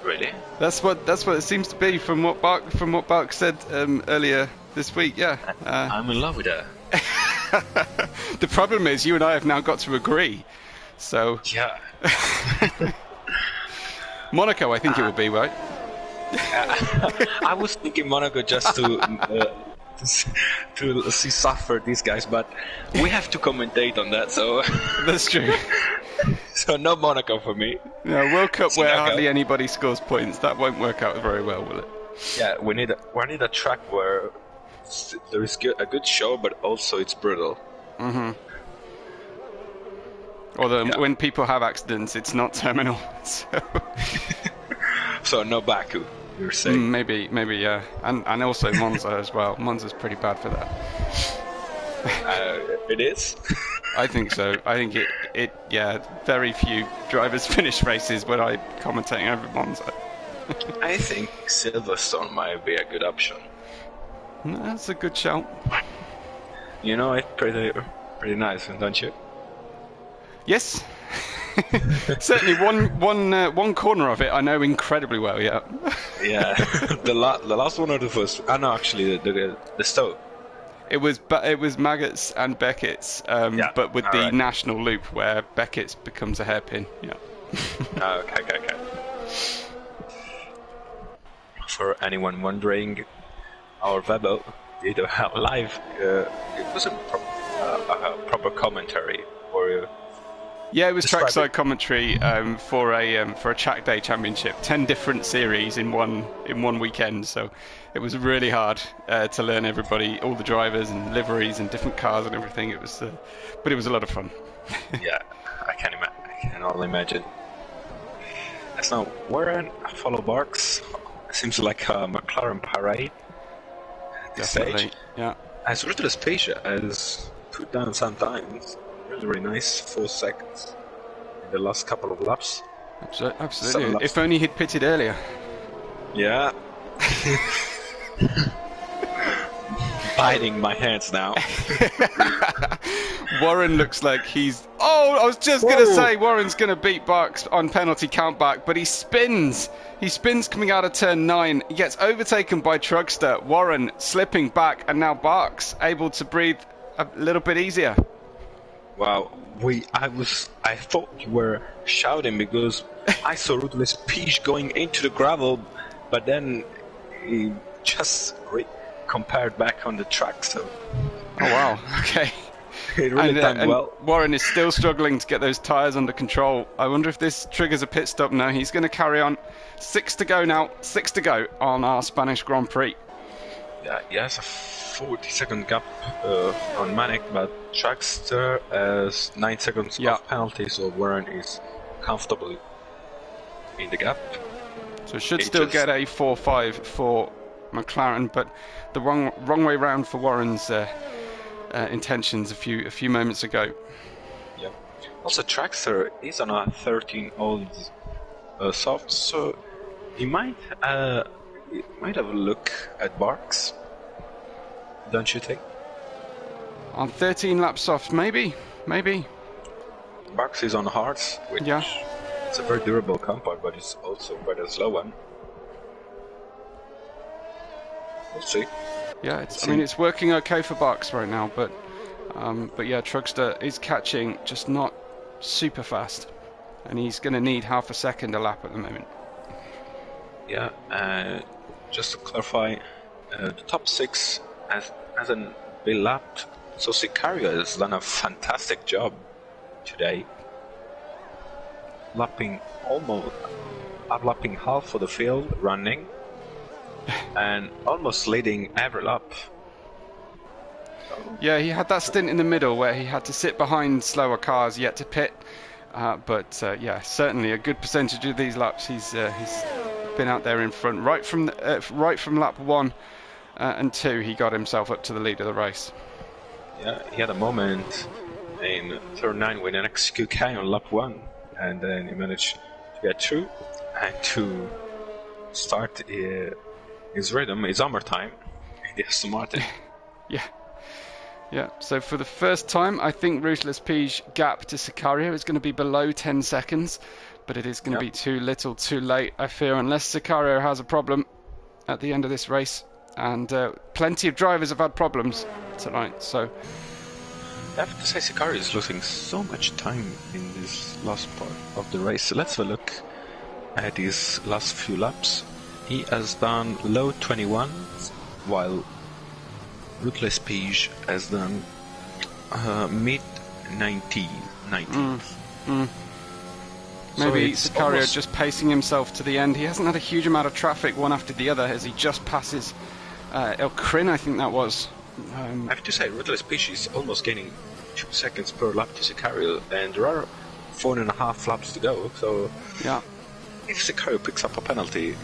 Really? That's what it seems to be from what Bark said earlier this week. Yeah. I'm in love with her. The problem is you and I have now got to agree. So. Yeah. Monaco, I think it would be, right? I was thinking Monaco just to see suffer these guys, but we have to commentate on that, so that's true. So no Monaco for me. Yeah, World Cup where hardly anybody scores points, that won't work out very well, will it? Yeah, we need a track where there is a good show, but also it's brutal. Mm-hmm. Although when people have accidents, it's not terminal. So no Baku. You're saying? Maybe, yeah, and also Monza as well. Monza's pretty bad for that. It is. I think so. I think it. Yeah, very few drivers finish races when I'm commentating over Monza. I think Silverstone might be a good option. That's a good shout. You know it pretty nice, don't you? Yes. Certainly one corner of it I know incredibly well, yeah. Yeah, the last one or the first? Ah, no, actually, the stove. It was Maggots and Beckett's, Yeah, but with the alright. national loop where Beckett's becomes a hairpin. Yeah. Okay. For anyone wondering, our Webel did a live. It wasn't a proper commentary or. Yeah, it was Describe trackside commentary for a track day championship. 10 different series in one weekend, so it was really hard to learn everybody, all the drivers and liveries and different cars and everything. It was, but it was a lot of fun. Yeah, I can only imagine. That's now Warren follow Barks. Seems like a McLaren parade at this stage. Yeah. As Ruthless Page has put down sometimes. Really nice 4 seconds in the last couple of laps. Absolutely. If only he'd pitted earlier. Yeah. Biting my hands now. Warren looks like he's... Oh, I was just going to say Warren's going to beat Barks on penalty countback, but he spins. He spins coming out of turn 9. He gets overtaken by Truckster. Warren slipping back, and now Barks able to breathe a little bit easier. Wow, I thought you were shouting because I saw Ruthless Peach going into the gravel, but then he just compared back on the track, so... Oh wow, okay. It really timed well. Warren is still struggling to get those tyres under control. I wonder if this triggers a pit stop. No, he's going to carry on. 6 to go now, 6 to go on our Spanish Grand Prix. Yeah, he has a 40-second gap on Manic, but Trackster has 9 seconds of penalty, so Warren is comfortably in the gap. So should still get a 4-5 for McLaren, but the wrong way round for Warren's intentions a few moments ago. Yeah. Also, Trackster is on a 13-old soft, so he might have a look at Barks. Don't you think? On 13 laps soft, maybe. Barks is on hards, which it's a very durable compound, but it's also quite a slow one. We'll see. Yeah, I mean it's working okay for Barks right now, but yeah, Truckster is catching, just not super fast, and he's going to need half a second a lap at the moment. Yeah, just to clarify, the top 6 hasn't been lapped, so Sicario has done a fantastic job today, lapping half of the field running, and almost leading every lap. Yeah, he had that stint in the middle where he had to sit behind slower cars yet to pit, but yeah, certainly a good percentage of these laps he's been out there in front. Right from lap 1 and 2, he got himself up to the lead of the race. Yeah, he had a moment in turn 9 with an XQK on lap 1, and then he managed to get through and to start his rhythm, his armor time in the Aston Martin. Yeah, so for the first time, I think Ruthless Peach gap to Sicario is going to be below 10 seconds, but it is going to be too little, too late, I fear, unless Sicario has a problem at the end of this race. And plenty of drivers have had problems tonight, so... I have to say, Sicario is losing so much time in this last part of the race. So let's have a look at his last few laps. He has done low 21, while Ruthless Peach has done mid 19. Maybe Sicario just pacing himself to the end. He hasn't had a huge amount of traffic one after the other as he just passes El Crin, I think that was. I have to say, Ruthless Peach is almost gaining 2 seconds per lap to Sicario, and there are 4.5 laps to go, so if Sicario picks up a penalty,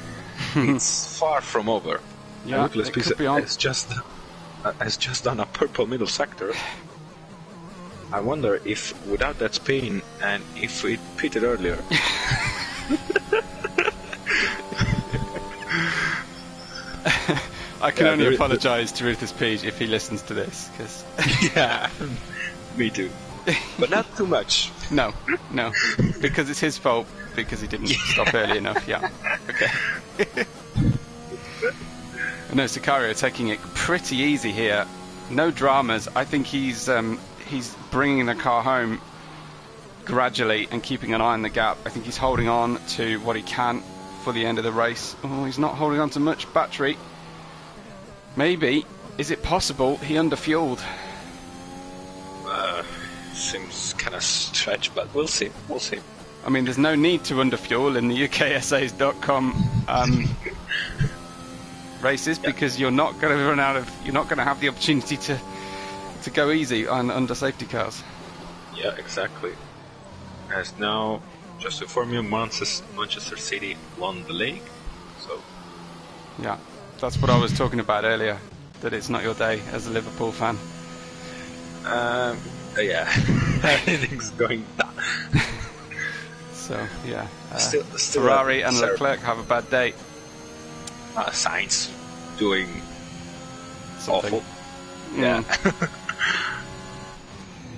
it's far from over. Yeah, Ruthless Peach has just done a purple middle sector. I wonder if without that spin and if it pitted earlier, I can only apologise to Ruthless Peach if he listens to this, because yeah, me too. But not too much. No, because it's his fault, because he didn't stop early enough. Yeah, okay. No, Sicario taking it pretty easy here. No dramas. I think he's bringing the car home gradually and keeping an eye on the gap. I think he's holding on to what he can for the end of the race. Oh, he's not holding on to much battery. Maybe, is it possible he underfueled? Seems kind of stretch, but we'll see. We'll see. I mean, there's no need to underfuel in the Ukessays.com races, because you're not going to run out of. You're not going to have the opportunity to go easy on under safety cars. Yeah, exactly. As now, just to inform you, Manchester City won the league. So. Yeah, that's what I was talking about earlier. That it's not your day as a Liverpool fan. Yeah, everything's going down. So yeah, still Ferrari and Leclerc have a bad day. Sainz doing Something. awful. Yeah,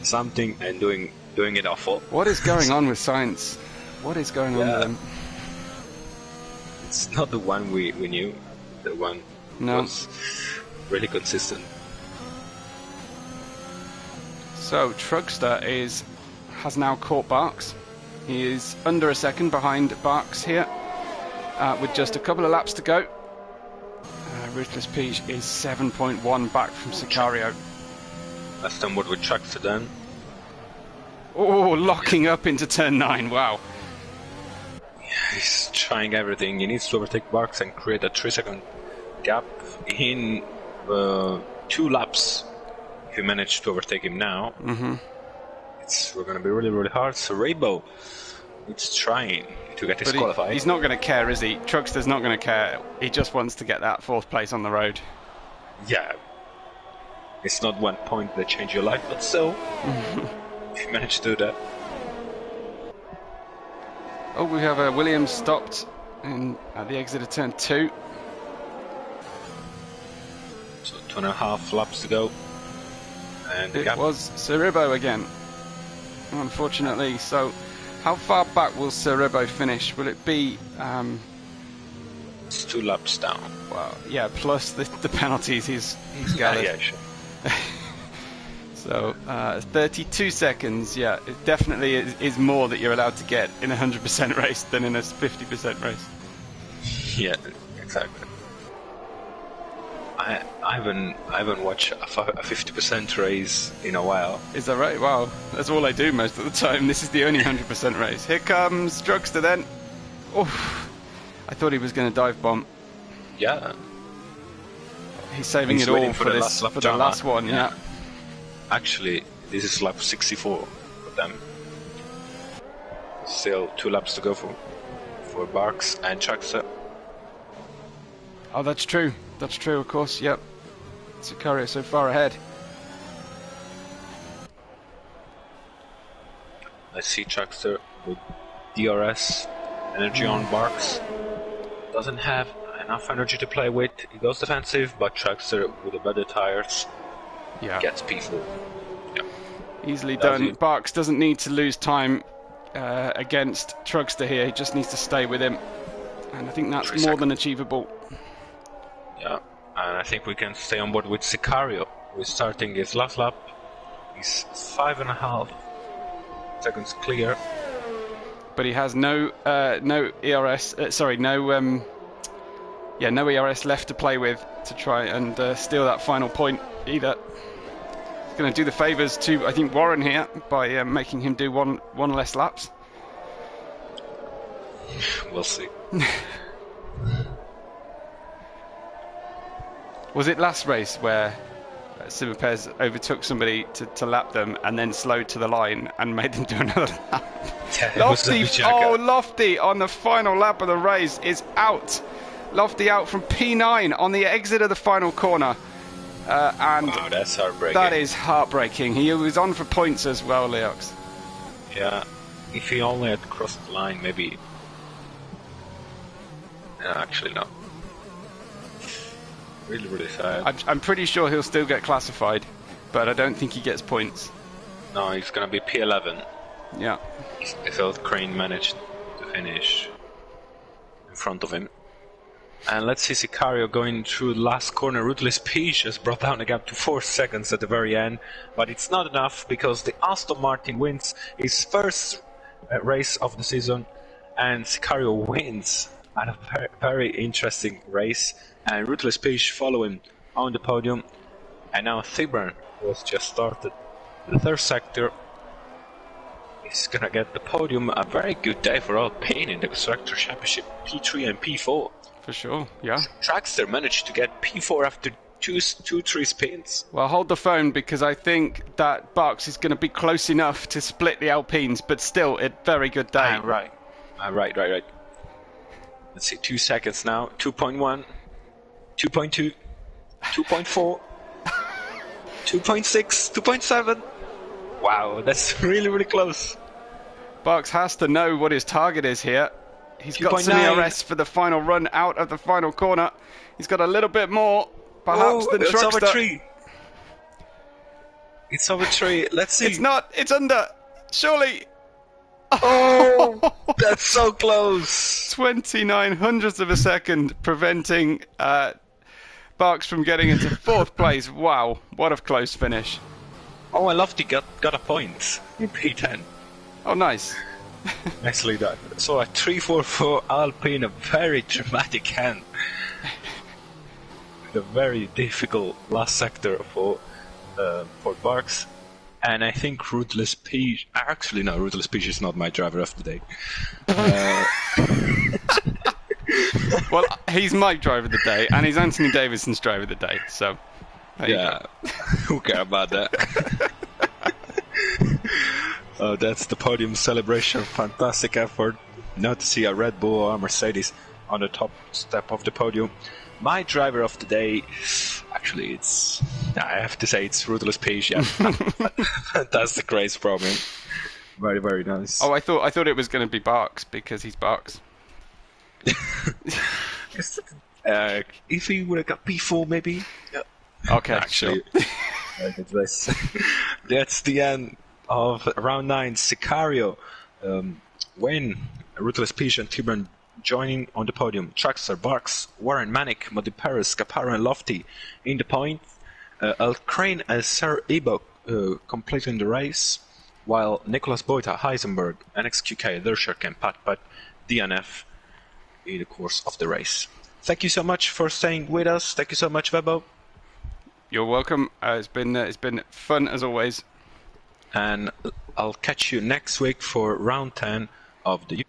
something and doing it awful. What is going on with Sainz? What is going on with him? It's not the one we knew. The one was really consistent. So Trugster has now caught Barks. He is under a second behind Barks here, with just a couple of laps to go. Ruthless Peach is 7.1 back from Sicario. That's done what with Trugster then. Oh, locking up into turn 9, wow. Yeah, he's trying everything. He needs to overtake Barks and create a 3-second gap in 2 laps. If you manage to overtake him now, we're going to be really, really hard. So Rainbow is trying to get disqualified. He's not going to care, is he? Truckster's not going to care. He just wants to get that 4th place on the road. Yeah. It's not 1 point that change your life, but still, if you manage to do that. Oh, we have Williams stopped at the exit of turn 2. So 2.5 laps to go. And it was Cerebo again, unfortunately. So how far back will Cerebo finish? Will it be it's 2 laps down. Well, yeah, plus the penalties he's gathered. Yeah, sure. So 32 seconds, yeah, it definitely is more that you're allowed to get in a 100% race than in a 50% race. Yeah, exactly. I haven't watched a 50% race in a while. Is that right? Wow, that's all I do most of the time. This is the only 100% race. Here comes Drugster then. Oh, I thought he was going to dive bomb. Yeah. He's saving it all for the last one. Yeah. Actually, this is lap 64 for them. Still 2 laps to go for Barks and Trugster. Oh, that's true. That's true, of course, yep. Sicario so far ahead. I see Trugster with DRS, energy on Barks. Doesn't have enough energy to play with. He goes defensive, but Trugster with the better tires gets P4. Yeah. Easily done. Barks doesn't need to lose time against Trugster here. He just needs to stay with him. And I think that's more than achievable. Yeah, and I think we can stay on board with Sicario, who is starting his last lap. He's 5.5 seconds clear. But he has no ERS. No ERS left to play with to try and steal that final point either. He's going to do the favours to, I think, Warren here by making him do one less laps. We'll see. Was it last race where Simapez overtook somebody to lap them and then slowed to the line and made them do another lap? Yeah, Lofty on the final lap of the race is out. Lofty out from P9 on the exit of the final corner. And wow, that's heartbreaking. That is heartbreaking. He was on for points as well, Leox. Yeah, if he only had crossed the line, maybe. No, actually, no. Really, really sad. I'm pretty sure he'll still get classified, but I don't think he gets points. No, he's gonna be P11. Yeah. So Crane managed to finish in front of him. And let's see Sicario going through the last corner. Ruthless Peach has brought down the gap to 4 seconds at the very end, but it's not enough because the Aston Martin wins his first race of the season, and Sicario wins at a very, very interesting race. And Ruthless Peach following on the podium, and now Thiburn was just started the third sector. He's gonna get the podium. A very good day for Alpine in the Constructor Championship, P3 and P4. For sure, yeah. Trackster managed to get P4 after 2-3 spins. Well, hold the phone because I think that Barks is going to be close enough to split the Alpines, but still, a very good day. Right. Let's see, 2 seconds now. 2.1, 2.2, 2.4, 2.6, 2.7. Wow, that's really, really close. Barks has to know what his target is here. He's got some 2.9. ERS for the final run out of the final corner. He's got a little bit more, perhaps, than it's over Truckster. 3. It's over 3. Let's see. It's not. It's under. Surely. Oh, that's so close. 29 hundredths of a second, preventing Barks from getting into 4th place. Wow, what a close finish. Oh, I loved he got a point in P10. Oh, nice. Nicely done. So a 3-4-4 Alpine, a very dramatic end. With a very difficult last sector for Barks. And I think Ruthless Peach... Actually, no, Ruthless Peach is not my driver of the day. Well, he's my driver of the day, and he's Anthony Davidson's driver of the day, so... Yeah, who cares about that? Oh, that's the podium celebration. Fantastic effort. Now to see a Red Bull or a Mercedes on the top step of the podium. My driver of the day, actually, I have to say it's Ruthless Peach. Yeah, fantastic race from him. Very, very nice. Oh, I thought it was going to be Barks because he's Barks. If he would have got P4, maybe. Yeah. Okay, actually, sure. That's the end of round 9. Sicario win. Ruthless Peach and Thiburn joining on the podium. Trackster, Barks, Warren, Manic, Modi Perez, Caparo and Lofty in the point. Crane and Sir Ebo completing the race, while Nicholas Boita, Heisenberg, NXQK, Dershak and Pat DNF in the course of the race. Thank you so much for staying with us. Thank you so much, Webo. You're welcome. It's been fun as always. And I'll catch you next week for round 10 of the